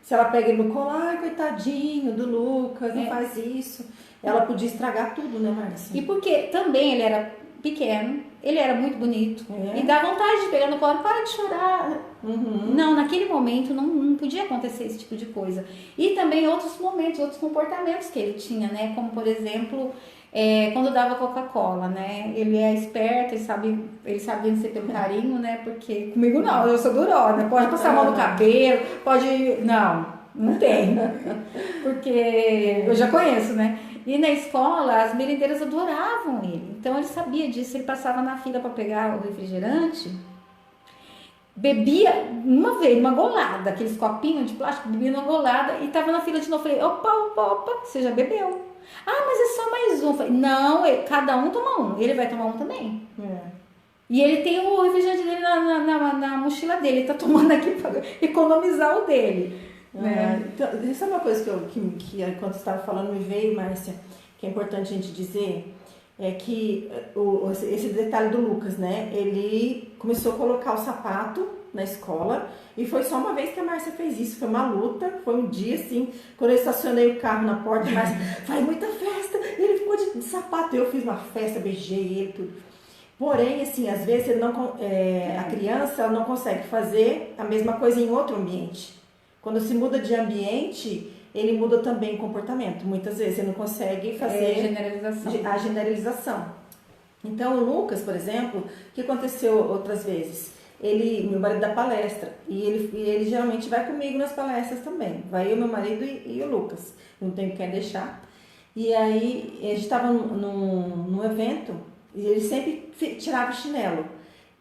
Se ela pega ele no colo, ai, coitadinho do Lucas, não faz isso. Ela podia estragar tudo, né, Márcia? E porque também ele era pequeno, ele era muito bonito, e dá vontade de pegar no colo, para de chorar. Não, naquele momento não podia acontecer esse tipo de coisa. E também outros momentos, outros comportamentos que ele tinha, né? Como, por exemplo, quando dava Coca-Cola, né? Ele é esperto, ele sabe vencer pelo carinho, né? Porque comigo não, eu sou durona, pode passar a mão no cabelo, pode... Não tem, porque eu já conheço, né? E na escola, as merendeiras adoravam ele. Então, ele sabia disso. Ele passava na fila para pegar o refrigerante, bebia uma vez, uma golada, aqueles copinhos de plástico, bebia uma golada e tava na fila de novo. Eu falei, opa, você já bebeu. Ah, mas é só mais um. Eu falei, não, cada um toma um. Ele vai tomar um também. E ele tem o refrigerante dele na mochila dele. Ele tá tomando aqui para economizar o dele. Então, isso é uma coisa que enquanto você estava falando me veio, Márcia, que é importante a gente dizer, é que esse detalhe do Lucas, né? Ele começou a colocar o sapato na escola e foi só uma vez que a Márcia fez isso, foi uma luta, foi um dia assim, quando eu estacionei o carro na porta, a Márcia faz muita festa, e ele ficou de sapato, eu fiz uma festa, beijei ele, tudo. Porém, assim, às vezes a criança ela não consegue fazer a mesma coisa em outro ambiente. Quando se muda de ambiente, ele muda também o comportamento. Muitas vezes ele não consegue fazer a generalização. Então, o Lucas, por exemplo, o que aconteceu outras vezes? Meu marido dá palestra, e ele geralmente vai comigo nas palestras também. Vai eu, meu marido e o Lucas. Não tenho quem deixar. E aí, a gente estava num evento, e ele sempre tirava o chinelo.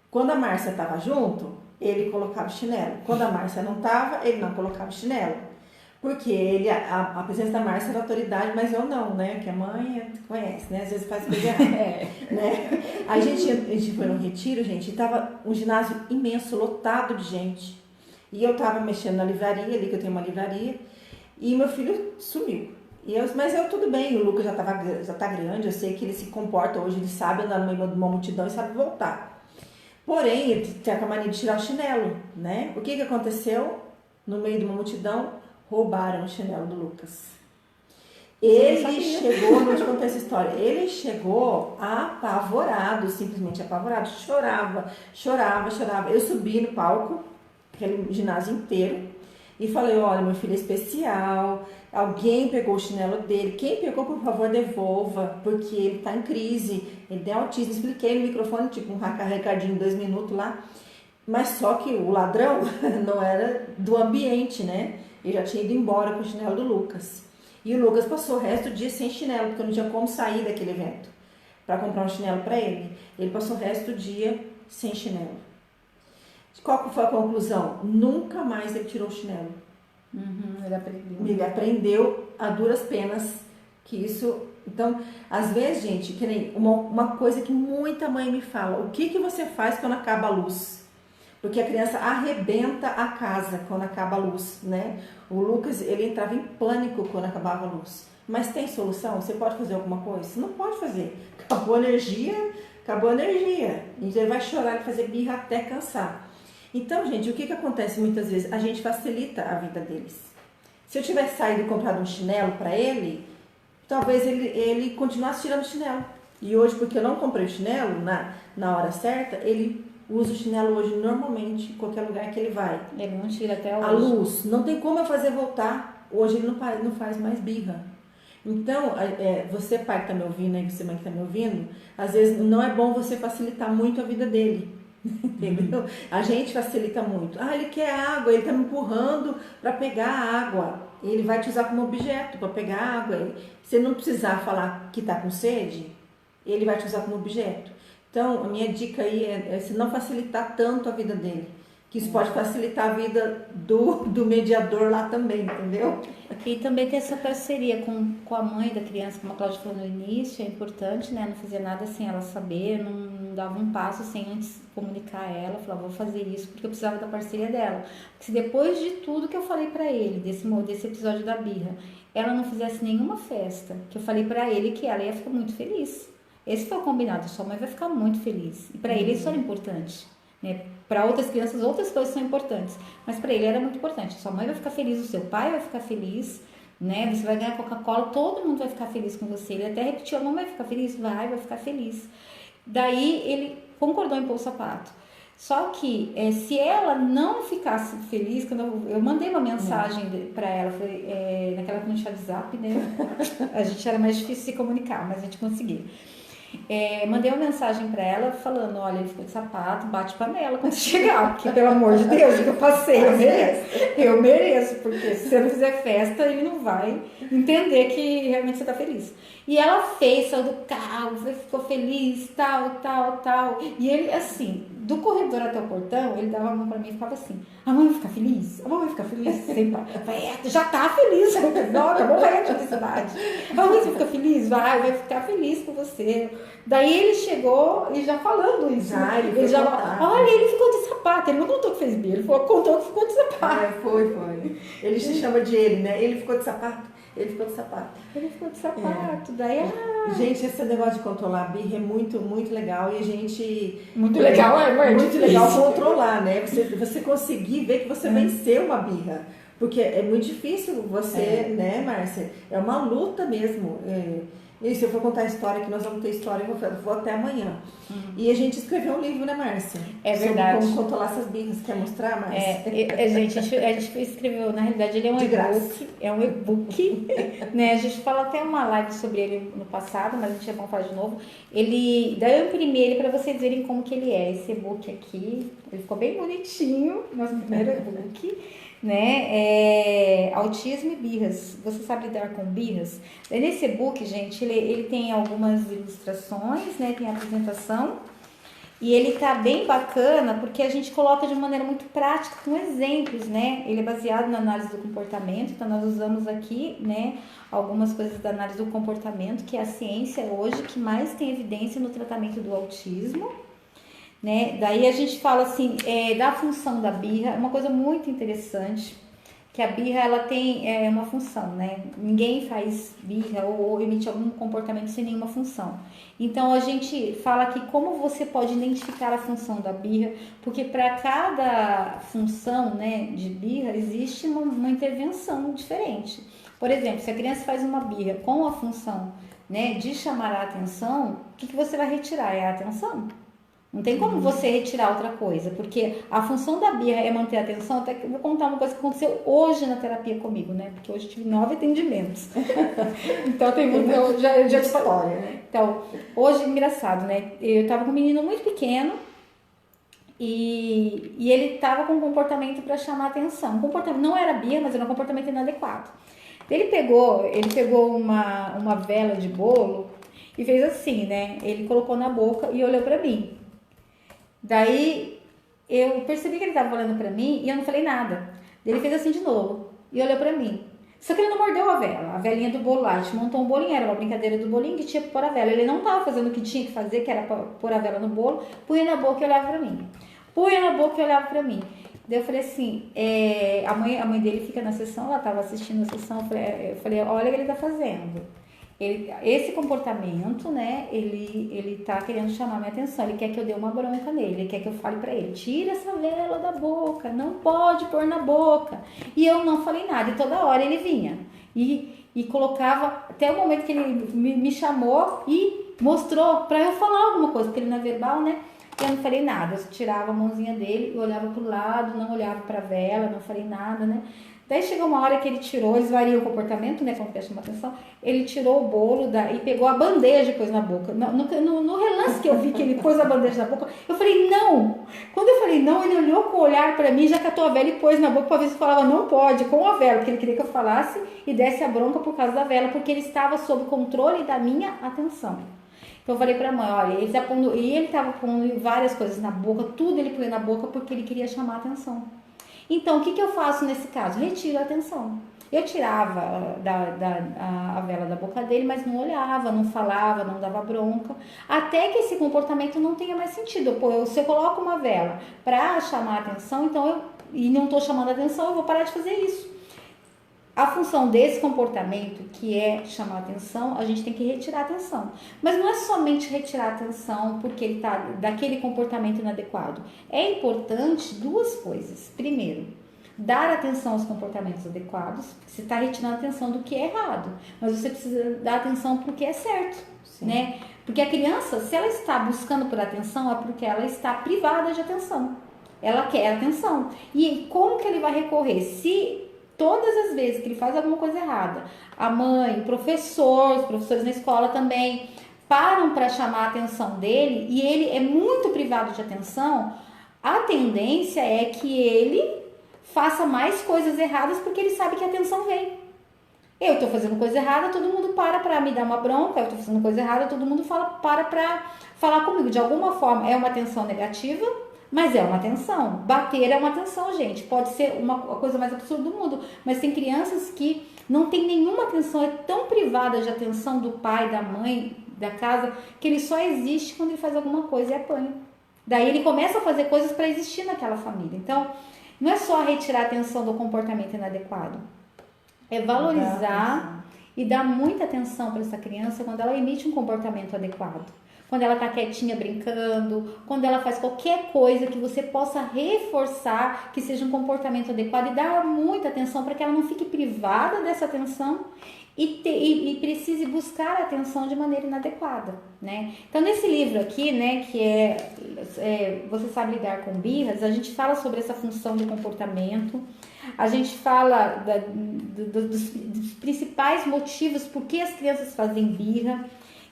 Quando a Márcia estava junto, ele colocava o chinelo. Quando a Márcia não estava, ele não colocava o chinelo. Porque a presença da Márcia era autoridade, mas eu não, né? Que a mãe conhece, né? Às vezes faz coisa errada. Né? Aí a gente foi no retiro, gente, e tava um ginásio imenso, lotado de gente. E eu tava mexendo na livraria, ali que eu tenho uma livraria, e meu filho sumiu. Mas tudo bem, o Lucas já tá grande, eu sei que ele se comporta hoje, ele sabe andar no meio de uma multidão e sabe voltar. Porém, ele tem a mania de tirar o chinelo, né? O que aconteceu? No meio de uma multidão, roubaram o chinelo do Lucas. Ele chegou, não te contei essa história, ele chegou apavorado, simplesmente apavorado, chorava. Eu subi no palco, aquele ginásio inteiro, e falei, olha, meu filho é especial, alguém pegou o chinelo dele, quem pegou, por favor, devolva, porque ele tá em crise, ele tem autismo. Expliquei no microfone, tipo um recadinho de 2 minutos lá, mas só que o ladrão não era do ambiente, né? Ele já tinha ido embora com o chinelo do Lucas. E o Lucas passou o resto do dia sem chinelo, porque não tinha como sair daquele evento para comprar um chinelo para ele. Ele passou o resto do dia sem chinelo. Qual que foi a conclusão? Nunca mais ele tirou o chinelo. Ele aprendeu a duras penas que isso... Então, às vezes, gente, que nem uma coisa que muita mãe me fala, o que você faz quando acaba a luz? Porque a criança arrebenta a casa quando acaba a luz, né? O Lucas, ele entrava em pânico quando acabava a luz. Mas tem solução? Você pode fazer alguma coisa? Você não pode fazer. Acabou a energia. Então ele vai chorar e fazer birra até cansar. Então, gente, o que acontece muitas vezes? A gente facilita a vida deles. Se eu tivesse saído e comprado um chinelo para ele, talvez ele continuasse tirando o chinelo. E hoje, porque eu não comprei o chinelo na hora certa, ele usa o chinelo hoje normalmente em qualquer lugar que ele vai. Ele não tira até hoje. A luz, não tem como eu fazer voltar. Hoje ele não faz mais birra. Então, você pai que está me ouvindo, aí você mãe que está me ouvindo, às vezes não é bom você facilitar muito a vida dele. Entendeu? A gente facilita muito. Ele quer água, ele está me empurrando para pegar a água. Ele vai te usar como objeto para pegar água. Se não precisar falar que está com sede, ele vai te usar como objeto. Então, a minha dica aí é se não facilitar tanto a vida dele. Que isso pode facilitar a vida do mediador lá também, entendeu? E também ter essa parceria com a mãe da criança, como a Cláudia falou no início, é importante, né? Não fazia nada sem ela saber, não dava um passo sem antes comunicar a ela, falar, vou fazer isso porque eu precisava da parceria dela. Porque se depois de tudo que eu falei pra ele, desse episódio da birra, ela não fizesse nenhuma festa, que eu falei pra ele que ela ia ficar muito feliz. Esse foi o combinado, sua mãe vai ficar muito feliz. E pra ele isso era importante, né? Para outras crianças, outras coisas são importantes, mas para ele era muito importante. Sua mãe vai ficar feliz, o seu pai vai ficar feliz, né? Você vai ganhar Coca-Cola, todo mundo vai ficar feliz com você. Ele até repetiu, a mamãe vai ficar feliz? Vai ficar feliz. Daí ele concordou em pôr o sapato. Só que se ela não ficasse feliz, quando eu mandei uma mensagem para ela, foi, naquela época não tinha WhatsApp, né? A gente era mais difícil se comunicar, mas a gente conseguia. Mandei uma mensagem pra ela falando, olha, ele ficou de sapato, bate panela quando chegar, porque pelo amor de Deus, eu passei, eu mereço, porque se você não fizer festa, ele não vai entender que realmente você tá feliz. E ela fez, saiu do carro, ficou feliz, tal, e ele, assim, do corredor até o portão, ele dava a mão pra mim e ficava assim, a mãe vai ficar feliz, sempre, já tá feliz, não, tá morrendo de felicidade, a mãe você fica feliz, vai ficar feliz com você. Daí ele chegou e já falando isso, ele já olha, ele ficou de sapato, ele não contou que fez birra, ele contou que ficou de sapato. Foi, ele se chama de ele, né, ele ficou de sapato. Daí gente, esse negócio de controlar a birra é muito, muito legal e a gente... Muito legal controlar, né? Você conseguir ver que você venceu uma birra. Porque é muito difícil você, né, Márcia? É uma luta mesmo. E se eu for contar a história, que nós vamos ter história, eu vou até amanhã. E a gente escreveu um livro, né, Márcia? É verdade. Sobre como controlar essas birras. Quer mostrar, Márcia? A gente escreveu, na realidade, ele é um e-book. É um e-book, né? A gente falou até uma live sobre ele no passado, mas a gente vai falar de novo. Daí eu imprimi ele para vocês verem como que ele é. Esse e-book aqui, ele ficou bem bonitinho, nosso primeiro e-book. Né? Autismo e birras. Você sabe lidar com birras? Nesse e-book, gente, ele tem algumas ilustrações, né? Tem a apresentação e ele tá bem bacana porque a gente coloca de maneira muito prática, com exemplos, né? Ele é baseado na análise do comportamento, então nós usamos aqui, né, algumas coisas da análise do comportamento, que é a ciência hoje que mais tem evidência no tratamento do autismo. Né? Daí a gente fala assim, da função da birra, uma coisa muito interessante, que a birra ela tem uma função, né? Ninguém faz birra ou emite algum comportamento sem nenhuma função. Então a gente fala aqui como você pode identificar a função da birra, porque para cada função, né, de birra existe uma intervenção diferente. Por exemplo, se a criança faz uma birra com a função, né, de chamar a atenção, o que você vai retirar? É a atenção. Não tem como você retirar outra coisa, porque a função da birra é manter a atenção. Até que eu vou contar uma coisa que aconteceu hoje na terapia comigo, né? Porque hoje eu tive 9 atendimentos. Então tem muito já história, né? Então, hoje, engraçado, né? Eu tava com um menino muito pequeno e ele tava com um comportamento para chamar atenção. Um comportamento não era birra, mas era um comportamento inadequado. Ele pegou uma vela de bolo e fez assim, né? Ele colocou na boca e olhou para mim. Daí eu percebi que ele tava olhando pra mim e eu não falei nada. Ele fez assim de novo e olhou pra mim. Só que ele não mordeu a velinha do bolo lá. A gente montou um bolinho, era uma brincadeira do bolinho que tinha que pôr a vela. Ele não tava fazendo o que tinha que fazer, que era pôr a vela no bolo, punha na boca e olhava pra mim. Punha na boca e olhava pra mim. Daí eu falei assim, a mãe dele fica na sessão, ela tava assistindo a sessão, eu falei, olha o que ele tá fazendo. Esse comportamento, né, ele tá querendo chamar minha atenção, ele quer que eu dê uma bronca nele, ele quer que eu fale pra ele, tira essa vela da boca, não pode pôr na boca. E eu não falei nada, e toda hora ele vinha e colocava, até o momento que ele me chamou e mostrou pra eu falar alguma coisa, porque ele não é verbal, né, e eu não falei nada, eu tirava a mãozinha dele e olhava pro lado, não olhava pra vela, não falei nada, né. Daí chegou uma hora que ele tirou, eles variam o comportamento, né, quando quer chamar atenção, ele tirou o bolo e pegou a bandeja e pôs na boca. No relance que eu vi que ele pôs a bandeja na boca, eu falei, não! Quando eu falei não, ele olhou com o olhar pra mim, já catou a vela e pôs na boca pra ver se falava não pode, com a vela, porque ele queria que eu falasse e desse a bronca por causa da vela, porque ele estava sob controle da minha atenção. Então eu falei pra mãe, olha, ele estava pondo várias coisas na boca, tudo ele põe na boca porque ele queria chamar a atenção. Então, o que eu faço nesse caso? Retiro a atenção. Eu tirava a vela da boca dele, mas não olhava, não falava, não dava bronca, até que esse comportamento não tenha mais sentido. Se eu coloco uma vela para chamar a atenção, então e não estou chamando a atenção, eu vou parar de fazer isso. A função desse comportamento, que é chamar a atenção, a gente tem que retirar a atenção. Mas não é somente retirar a atenção porque ele está daquele comportamento inadequado. É importante duas coisas. Primeiro, dar atenção aos comportamentos adequados. Você está retirando a atenção do que é errado, mas você precisa dar atenção para o que é certo, né? Porque a criança, se ela está buscando por atenção, é porque ela está privada de atenção. Ela quer atenção. E como que ele vai recorrer? Se todas as vezes que ele faz alguma coisa errada, a mãe, o professor, os professores na escola também param para chamar a atenção dele e ele é muito privado de atenção, a tendência é que ele faça mais coisas erradas porque ele sabe que a atenção vem. Eu estou fazendo coisa errada, todo mundo para me dar uma bronca, eu estou fazendo coisa errada, todo mundo para falar comigo. De alguma forma é uma atenção negativa, mas é uma atenção. Bater é uma atenção, gente. Pode ser uma coisa mais absurda do mundo, mas tem crianças que não tem nenhuma atenção, é tão privada de atenção do pai, da mãe, da casa, que ele só existe quando ele faz alguma coisa e apanha. Daí ele começa a fazer coisas para existir naquela família. Então, não é só retirar a atenção do comportamento inadequado, é valorizar e dar muita atenção para essa criança quando ela emite um comportamento adequado. Quando ela tá quietinha brincando, quando ela faz qualquer coisa que você possa reforçar que seja um comportamento adequado e dar muita atenção para que ela não fique privada dessa atenção e precise buscar a atenção de maneira inadequada, né? Então, nesse livro aqui, né, que Você Sabe Lidar com Birras, a gente fala sobre essa função do comportamento, a gente fala dos principais motivos por que as crianças fazem birra,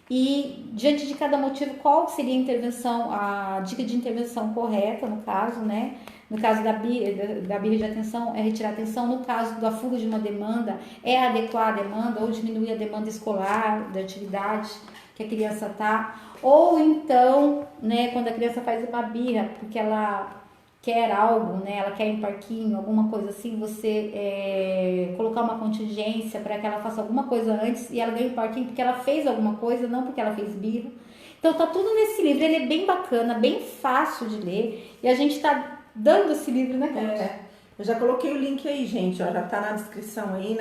e diante de cada motivo, qual seria a intervenção, a dica de intervenção correta, no caso, né? No caso da birra de atenção, é retirar a atenção. No caso da fuga de uma demanda, é adequar a demanda ou diminuir a demanda escolar, da atividade que a criança está. Ou então, né, quando a criança faz uma birra porque ela quer algo, né, ela quer ir em parquinho, alguma coisa assim, você colocar uma contingência para que ela faça alguma coisa antes e ela ganhe o parquinho porque ela fez alguma coisa, não porque ela fez birra. Então tá tudo nesse livro, ele é bem bacana, bem fácil de ler e a gente tá dando esse livro, né, Kátia? Eu já coloquei o link aí, gente, ó, já tá na descrição aí,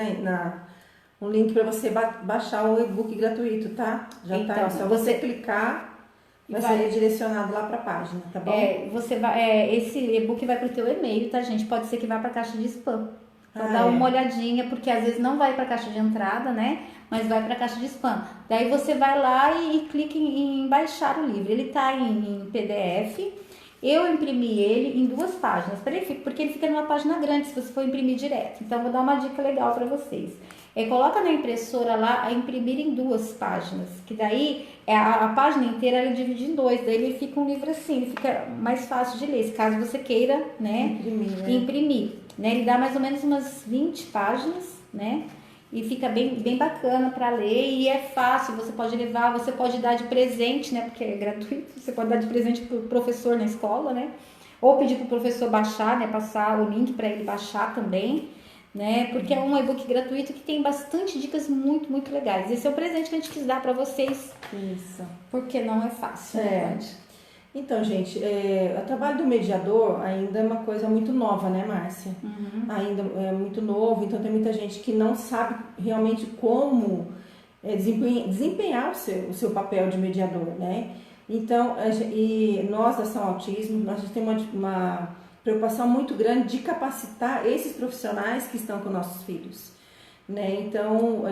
um link para você baixar o e-book gratuito, tá? Já então, tá, é só você clicar. Vai ser redirecionado lá para a página, tá bom? Esse e-book vai pro teu e-mail, tá, gente? Pode ser que vá para a caixa de spam. Então dá uma olhadinha, porque às vezes não vai para a caixa de entrada, né? Mas vai para a caixa de spam. Daí você vai lá e clica em baixar o livro. Ele tá em PDF. Eu imprimi ele em 2 páginas, porque ele fica numa página grande se você for imprimir direto. Então, vou dar uma dica legal para vocês. Coloca na impressora lá a imprimir em 2 páginas, que daí a página inteira ela divide em 2, daí ele fica um livro assim, ele fica mais fácil de ler, se caso você queira, né, imprimir, né? Ele dá mais ou menos umas 20 páginas, né? e fica bem bacana para ler e é fácil, você pode levar, você pode dar de presente, né, porque é gratuito, você pode dar de presente pro professor na escola, né, ou pedir pro professor baixar, né, passar o link para ele baixar também, né, porque é um e-book gratuito que tem bastante dicas muito, muito legais. Esse é o presente que a gente quis dar para vocês. Isso. Porque não é fácil, né? Então, gente, o trabalho do mediador ainda é uma coisa muito nova, né, Márcia? Ainda é muito novo, então tem muita gente que não sabe realmente como desempenhar o seu papel de mediador, né? Então, e nós da Ação Autismo, nós temos uma preocupação muito grande de capacitar esses profissionais que estão com nossos filhos, né? Então,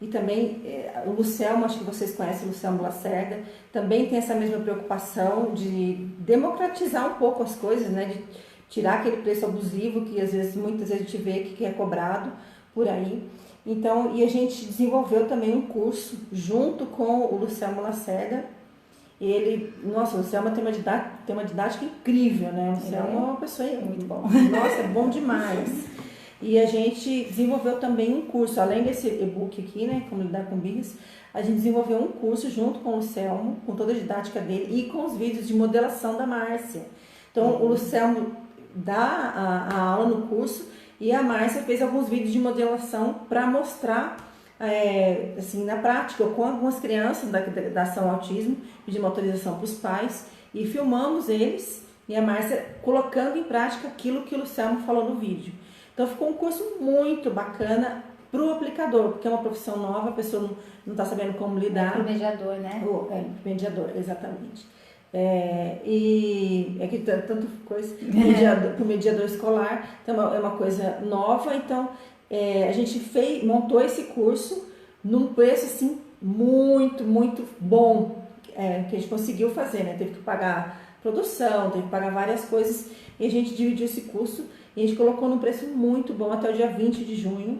e também o Lucelmo, acho que vocês conhecem o Lucelmo Lacerda, também tem essa mesma preocupação de democratizar um pouco as coisas, né? De tirar aquele preço abusivo que muitas vezes a gente vê que é cobrado por aí. Então, e a gente desenvolveu também um curso junto com o Lucelmo Lacerda. Nossa, o Lucelmo tem uma didática incrível, né? O Lucelmo é uma pessoa muito bom. Nossa, é bom demais. E a gente desenvolveu também um curso, além desse e-book aqui, né, Como Lidar com Birras, a gente desenvolveu um curso junto com o Lucelmo, com toda a didática dele e com os vídeos de modelação da Márcia. Então, o Lucelmo dá a aula no curso e a Márcia fez alguns vídeos de modelação para mostrar, assim, na prática, com algumas crianças da Ação Autismo, pedimos autorização para os pais e filmamos eles e a Márcia colocando em prática aquilo que o Lucelmo falou no vídeo. Então ficou um curso muito bacana para o aplicador, porque é uma profissão nova, a pessoa não está sabendo como lidar. Para o mediador, né? Mediador, exatamente. E é que tanto coisa para o mediador escolar, então é uma coisa nova, então a gente montou esse curso num preço assim muito, muito bom, que a gente conseguiu fazer, né? Teve que pagar produção, teve que pagar várias coisas e a gente dividiu esse curso e a gente colocou num preço muito bom até o dia 20 de junho.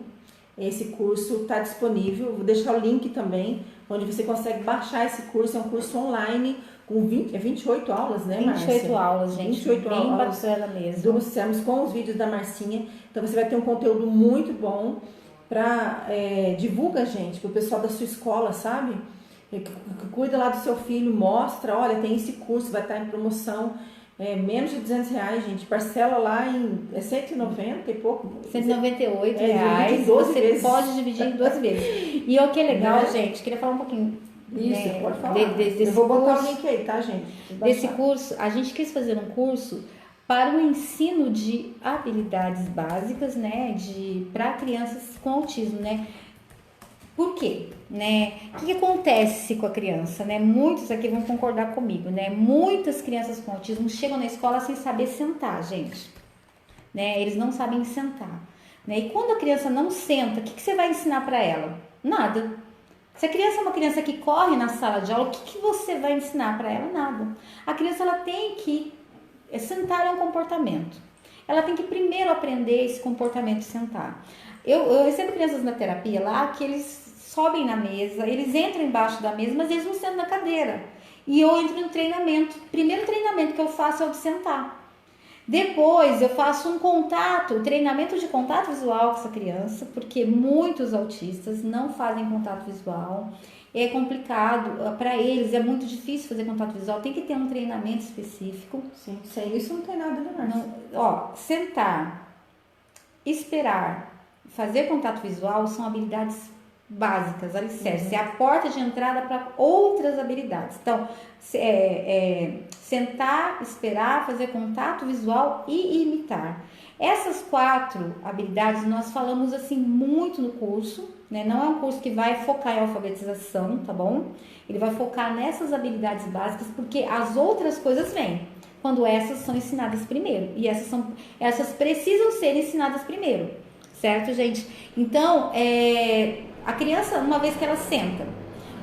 Esse curso está disponível, vou deixar o link também, onde você consegue baixar esse curso, é um curso online com 28 aulas, né, Márcia? 28 aulas, gente, 28 bem aulas bacana mesmo. do Lucelmo com os vídeos da Marcinha, então você vai ter um conteúdo muito bom para divulga, gente, para o pessoal da sua escola, sabe? Cuida lá do seu filho, mostra, olha, tem esse curso, vai estar em promoção, menos de R$200, gente, parcela lá em 190 e pouco. R$198, você vezes. Pode dividir em 12 vezes. E o que é legal, gente, queria falar um pouquinho. Isso, pode falar. Eu vou botar o link aí, tá, gente? Desse curso, a gente quis fazer um curso para o ensino de habilidades básicas, né, para crianças com autismo, né? Por quê? Né? O que acontece com a criança? Né? Muitos aqui vão concordar comigo, né? Muitas crianças com autismo chegam na escola sem saber sentar, gente. Né? Eles não sabem sentar. Né? E quando a criança não senta, o que você vai ensinar para ela? Nada. Se a criança é uma criança que corre na sala de aula, o que você vai ensinar para ela? Nada. A criança ela tem que sentar, é um comportamento. Ela tem que primeiro aprender esse comportamento de sentar. Eu recebo crianças na terapia lá que eles sobem na mesa, eles entram embaixo da mesa, mas eles não sentam na cadeira. E eu entro no treinamento. O primeiro treinamento que eu faço é o de sentar. Depois eu faço treinamento de contato visual com essa criança, porque muitos autistas não fazem contato visual. É complicado para eles, é muito difícil fazer contato visual, tem que ter um treinamento específico. Sim, sem isso não tem nada, né, Márcia? Sentar, esperar, fazer contato visual são habilidades básicas, alicerces, é a porta de entrada para outras habilidades. Então, sentar, esperar, fazer contato visual e imitar. Essas 4 habilidades nós falamos assim muito no curso, né? Não é um curso que vai focar em alfabetização, tá bom? Ele vai focar nessas habilidades básicas, porque as outras coisas vêm quando essas são ensinadas primeiro. E essas precisam ser ensinadas primeiro, certo, gente? Então, a criança, uma vez que ela senta,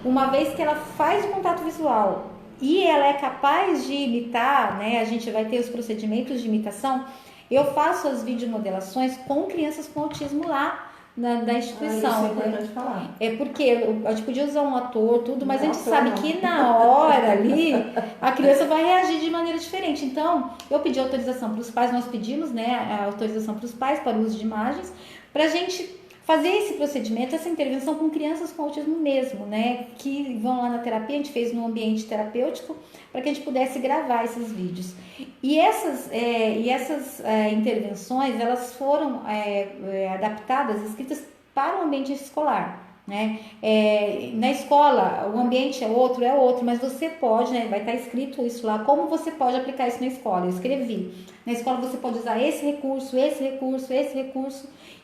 uma vez que ela faz o contato visual e ela é capaz de imitar, né? A gente vai ter os procedimentos de imitação. Eu faço as videomodelações com crianças com autismo lá da instituição. Isso é importante falar. É porque a gente podia usar um ator, tudo, mas a gente sabe que na hora ali a criança vai reagir de maneira diferente. Então, eu pedi autorização para os pais, nós pedimos, né, a autorização para os pais para o uso de imagens, para a gente fazer esse procedimento, essa intervenção com crianças com autismo mesmo, né? Que vão lá na terapia, a gente fez num ambiente terapêutico para que a gente pudesse gravar esses vídeos. E essas intervenções, elas foram adaptadas, escritas para o ambiente escolar. Né? Na escola o ambiente é outro, mas você pode, né, vai estar escrito isso lá, como você pode aplicar isso na escola. Eu escrevi, na escola você pode usar esse recurso,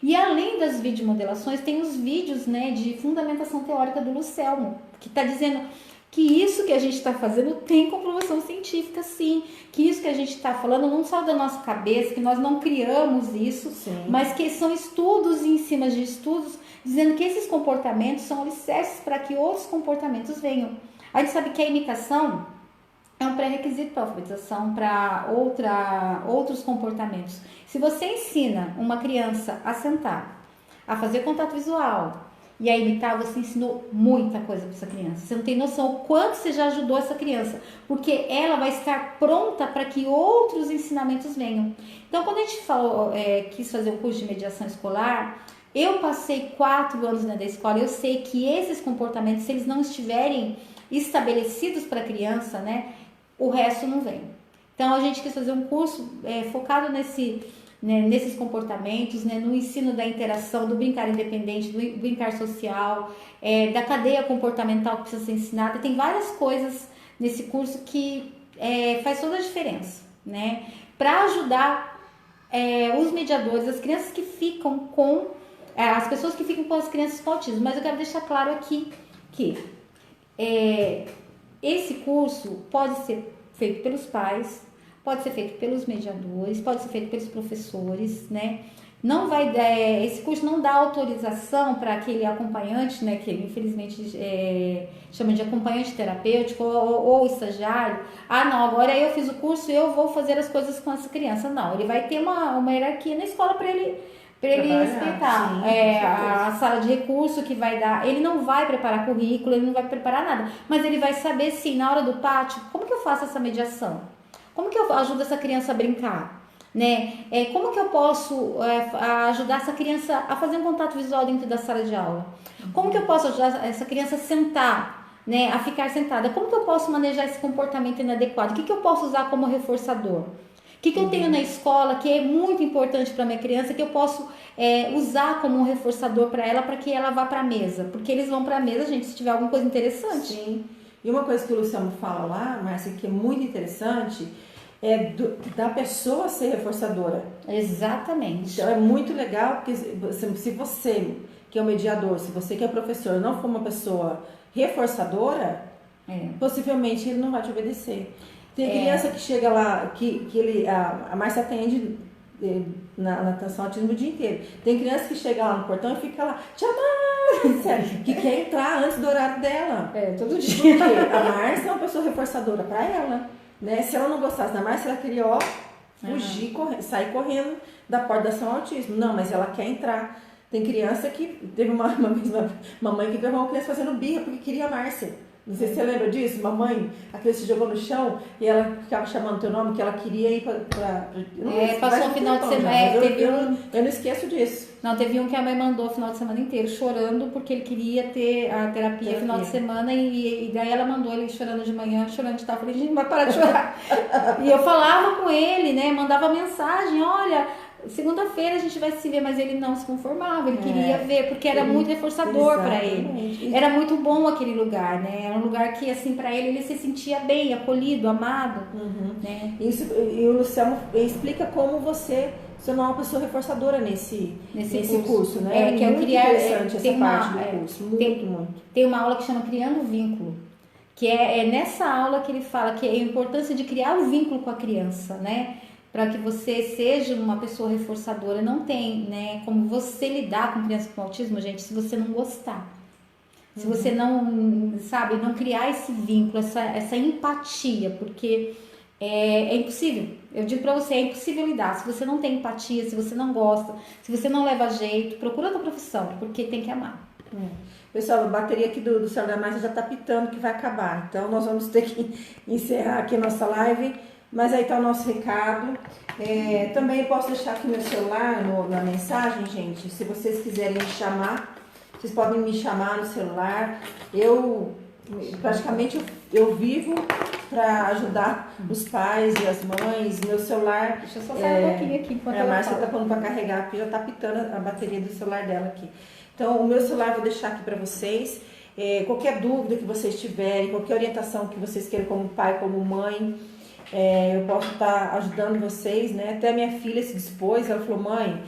e além das videomodelações tem os vídeos, né, de fundamentação teórica do Lucelmo, que está dizendo que isso que a gente está fazendo tem comprovação científica, sim, que isso que a gente está falando não só da nossa cabeça, que nós não criamos isso, sim, mas que são estudos em cima de estudos dizendo que esses comportamentos são alicerces para que outros comportamentos venham. A gente sabe que a imitação é um pré-requisito para a alfabetização, para outros comportamentos. Se você ensina uma criança a sentar, a fazer contato visual e a imitar, você ensinou muita coisa para essa criança. Você não tem noção o quanto você já ajudou essa criança, porque ela vai estar pronta para que outros ensinamentos venham. Então, quando a gente quis fazer o curso de mediação escolar, eu passei 4 anos dentro da escola, eu sei que esses comportamentos, se eles não estiverem estabelecidos para a criança, né, o resto não vem. Então, a gente quis fazer um curso focado nesses comportamentos, né, no ensino da interação, do brincar independente, do brincar social, da cadeia comportamental que precisa ser ensinada. Tem várias coisas nesse curso que faz toda a diferença, né, para ajudar os mediadores, as crianças que ficam com as pessoas que ficam com as crianças com autismo. Mas eu quero deixar claro aqui que esse curso pode ser feito pelos pais, pode ser feito pelos mediadores, pode ser feito pelos professores, né? Não vai esse curso não dá autorização para aquele acompanhante, né, que infelizmente chama de acompanhante terapêutico ou estagiário. Ah, não, agora eu fiz o curso e eu vou fazer as coisas com essa criança. Não, ele vai ter uma hierarquia na escola para ele respeitar. Sim, a sala de recurso que vai dar, ele não vai preparar currículo, ele não vai preparar nada, mas ele vai saber, sim, na hora do pátio, como que eu faço essa mediação? Como que eu ajudo essa criança a brincar? Né? Como que eu posso ajudar essa criança a fazer um contato visual dentro da sala de aula? Como que eu posso ajudar essa criança a sentar, né, a ficar sentada? Como que eu posso manejar esse comportamento inadequado? O que eu posso usar como reforçador? O que eu tenho na escola que é muito importante para minha criança, que eu posso usar como um reforçador para ela, para que ela vá para a mesa? Porque eles vão para a mesa, gente, se tiver alguma coisa interessante. Sim. E uma coisa que o Luciano fala lá, Márcia, que é muito interessante, da pessoa ser reforçadora. Exatamente. Então é muito legal, porque se você que é o mediador, se você que é o professor não for uma pessoa reforçadora, possivelmente ele não vai te obedecer. Tem criança que chega lá, a Márcia atende na atenção autismo o dia inteiro. Tem criança que chega lá no portão e fica lá, tia Márcia, que quer entrar antes do horário dela. Todo dia. Porque a Márcia é uma pessoa reforçadora para ela, né? Se ela não gostasse da Márcia, ela queria fugir, sair correndo da porta da ação autismo. Não, mas ela quer entrar. Tem criança que teve uma mãe que gravou uma criança fazendo birra porque queria a Márcia. Não sei se você lembra disso, mamãe, a criança se jogou no chão e ela ficava chamando teu nome, que ela queria ir pra passou o final de semana. Eu não esqueço disso. Não, teve um que a mãe mandou o final de semana inteiro chorando porque ele queria ter a terapia no final de semana e daí ela mandou ele chorando de manhã, chorando de tarde. Eu falei, gente, não vai parar de chorar. E eu falava com ele, né, mandava mensagem, olha, segunda-feira a gente vai se ver, mas ele não se conformava, ele queria ver, porque era muito reforçador para ele. Era muito bom aquele lugar, né? Era um lugar que, assim, para ele se sentia bem, acolhido, amado. Né? Isso, e o Luciano explica como você se tornar uma pessoa reforçadora nesse curso, né? Que é muito interessante essa parte do curso. Muito. Tem uma aula que chama Criando Vínculo, que é nessa aula que ele fala que é a importância de criar um vínculo com a criança, né? Para que você seja uma pessoa reforçadora. Não tem, né, como você lidar com criança com autismo, gente, se você não gostar. Se você não, sabe, não criar esse vínculo, essa empatia, porque é impossível. Eu digo para você, é impossível lidar. Se você não tem empatia, se você não gosta, se você não leva jeito, procura outra profissão, porque tem que amar. Pessoal, a bateria aqui do celular da Márcia já tá pitando que vai acabar. Então, nós vamos ter que encerrar aqui a nossa live. Mas aí tá o nosso recado. Também posso deixar aqui meu celular na mensagem, gente. Se vocês quiserem me chamar, vocês podem me chamar no celular. Praticamente eu vivo para ajudar os pais e as mães. Meu celular. Deixa eu só sair um pouquinho aqui enquanto a Márcia tá pondo para carregar, porque já tá pitando a bateria do celular dela aqui. Então, o meu celular eu vou deixar aqui para vocês. Qualquer dúvida que vocês tiverem, qualquer orientação que vocês queiram como pai, como mãe, eu posso estar ajudando vocês, né? Até minha filha se dispôs, ela falou, mãe,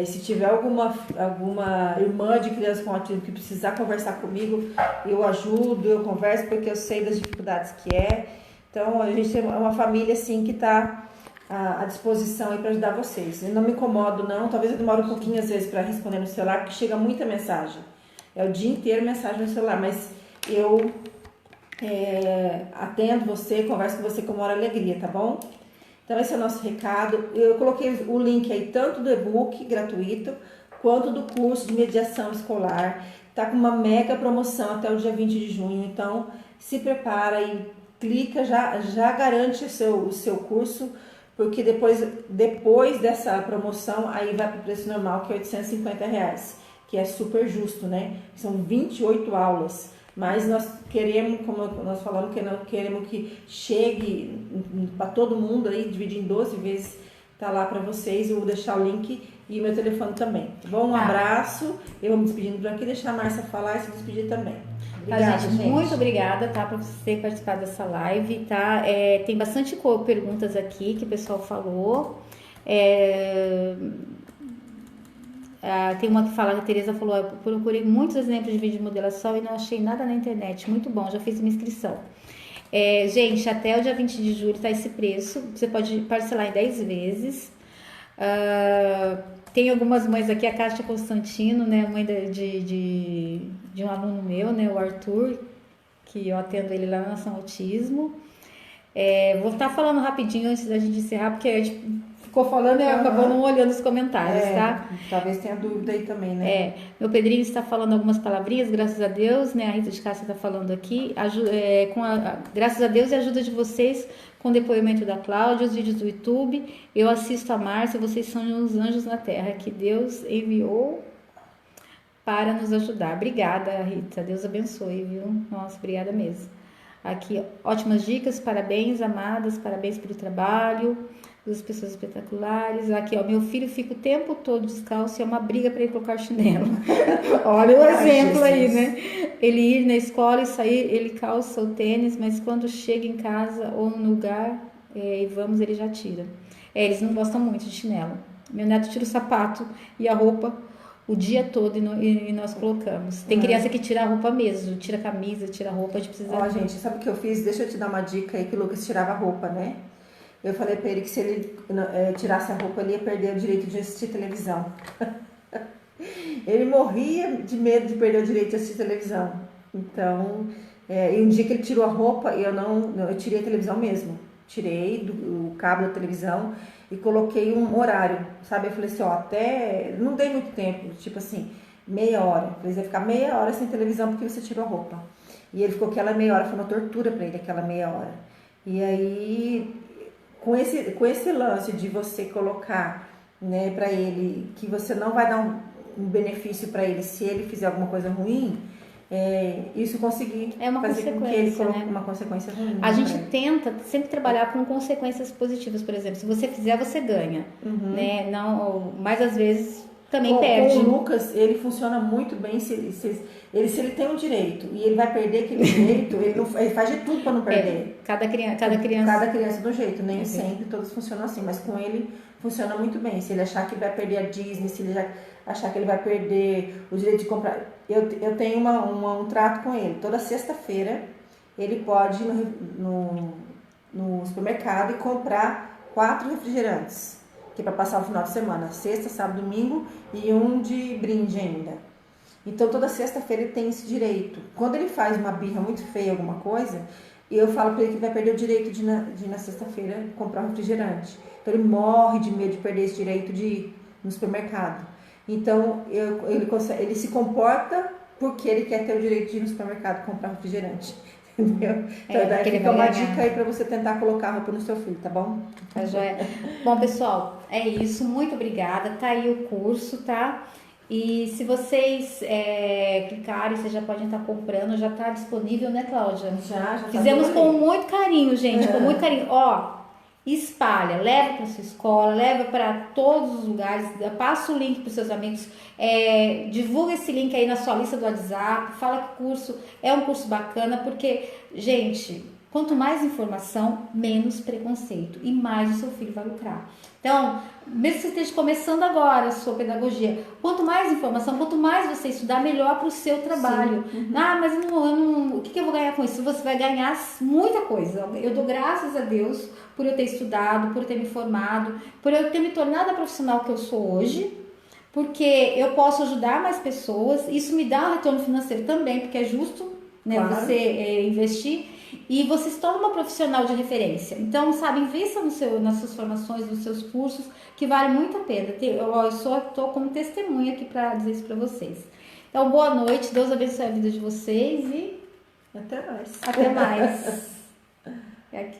se tiver alguma irmã de criança com autismo que precisar conversar comigo, eu ajudo, eu converso, porque eu sei das dificuldades que é. Então, a gente é uma família, assim, que está à disposição aí para ajudar vocês. Eu não me incomodo, não. Talvez eu demore um pouquinho, às vezes, para responder no celular, porque chega muita mensagem. É o dia inteiro mensagem no celular, mas eu atendo você, converso com você com maior alegria, tá bom? Então esse é o nosso recado. Eu coloquei o link aí tanto do e-book gratuito quanto do curso de mediação escolar. Tá com uma mega promoção até o dia 20 de junho, então se prepara e clica, já garante o seu curso, porque depois dessa promoção aí vai para o preço normal, que é R$850, que é super justo, né? São 28 aulas. Mas nós queremos, como nós falamos, queremos que chegue para todo mundo aí, dividir em 12 vezes, tá lá para vocês. Eu vou deixar o link e o meu telefone também. Tá bom? Um abraço. Eu vou me despedindo por aqui, deixar a Márcia falar e se despedir também. Obrigada, gente. Muito obrigada, tá, para você participar dessa live, tá? Tem bastante perguntas aqui que o pessoal falou. Tem uma que fala, a Tereza falou, eu procurei muitos exemplos de vídeo de modelação e não achei nada na internet, muito bom, já fiz uma inscrição. Gente, até o dia 20 de julho tá esse preço, você pode parcelar em 10 vezes. Tem algumas mães aqui, a Kátia Constantino, né, mãe de um aluno meu, né, o Arthur, que eu atendo ele lá na Nação Autismo. Vou estar falando rapidinho antes da gente encerrar, porque a gente ficou falando e acabou não olhando os comentários, tá? Talvez tenha dúvida aí também, né? Meu Pedrinho está falando algumas palavrinhas, graças a Deus, né? A Rita de Cássia está falando aqui, graças a Deus e a ajuda de vocês, com o depoimento da Cláudia, os vídeos do YouTube, eu assisto a Márcia, vocês são uns anjos na terra, que Deus enviou para nos ajudar. Obrigada, Rita, Deus abençoe, viu? Nossa, obrigada mesmo. Aqui, ótimas dicas, parabéns, amadas, parabéns pelo trabalho, duas pessoas espetaculares. Aqui, ó, meu filho fica o tempo todo descalço e é uma briga para ele colocar chinelo. Olha o exemplo aí, né? Ele ir na escola e sair, ele calça o tênis, mas quando chega em casa ou no lugar e vamos, ele já tira. Eles não gostam muito de chinelo. Meu neto tira o sapato e a roupa o dia todo e nós colocamos. Tem criança que tira a roupa mesmo, tira a camisa, tira a roupa, a gente precisa... Ó, gente, sabe o que eu fiz? Deixa eu te dar uma dica aí, que o Lucas tirava a roupa, né? Eu falei pra ele que se ele tirasse a roupa, ele ia perder o direito de assistir televisão. Ele morria de medo de perder o direito de assistir televisão. Então, e um dia que ele tirou a roupa, eu tirei a televisão mesmo. Tirei o cabo da televisão e coloquei um horário, sabe? Eu falei assim, ó, não dei muito tempo, tipo assim, meia hora. Eu falei, vai ficar meia hora sem televisão porque você tirou a roupa. E ele ficou aquela meia hora, foi uma tortura pra ele, aquela meia hora. E aí, com esse lance de você colocar, né, pra ele, que você não vai dar um benefício pra ele se ele fizer alguma coisa ruim, isso conseguir fazer com que ele coloque uma consequência ruim. A gente tenta sempre trabalhar com consequências positivas, por exemplo, se você fizer, você ganha, né? Não, mas às vezes também perde. Com o Lucas, ele funciona muito bem se ele tem um direito e ele vai perder aquele direito, ele faz de tudo para não perder. Cada criança do jeito, nem sempre todos funcionam assim, mas com ele funciona muito bem. Se ele achar que vai perder a Disney, se ele achar que ele vai perder o direito de comprar, eu tenho um trato com ele. Toda sexta-feira ele pode ir no supermercado e comprar 4 refrigerantes, que é para passar o final de semana, sexta, sábado, domingo, e um de brinde ainda. Então toda sexta-feira ele tem esse direito. Quando ele faz uma birra muito feia, alguma coisa, eu falo para ele que vai perder o direito de ir na sexta-feira comprar um refrigerante. Então ele morre de medo de perder esse direito de ir no supermercado. Então ele se comporta porque ele quer ter o direito de ir no supermercado comprar refrigerante. Entendeu? Então, daí fica uma dica aí para você tentar colocar a roupa no seu filho, tá bom? Tá joia? Bom, pessoal, é isso. Muito obrigada. Tá aí o curso, tá? E se vocês clicarem, vocês já podem estar comprando, já tá disponível, né, Cláudia? Já Fizemos tá com muito carinho, gente, com muito carinho. Ó, espalha, leva para sua escola, leva para todos os lugares, passa o link para os seus amigos, divulga esse link aí na sua lista do WhatsApp, fala que o curso é um curso bacana, porque, gente, quanto mais informação, menos preconceito e mais o seu filho vai lucrar. Então, mesmo que você esteja começando agora a sua pedagogia, quanto mais informação, quanto mais você estudar, melhor para o seu trabalho. Uhum. Mas o que eu vou ganhar com isso? Você vai ganhar muita coisa. Eu dou graças a Deus por eu ter estudado, por eu ter me formado, por eu ter me tornado a profissional que eu sou hoje, porque eu posso ajudar mais pessoas. Isso me dá um retorno financeiro também, porque é justo, né, claro, você investir. E você se torna uma profissional de referência. Então, sabe, invista nas suas formações, nos seus cursos, que vale muito a pena. Eu estou como testemunha aqui para dizer isso para vocês. Então, boa noite, Deus abençoe a vida de vocês e até mais. Até mais. É aqui.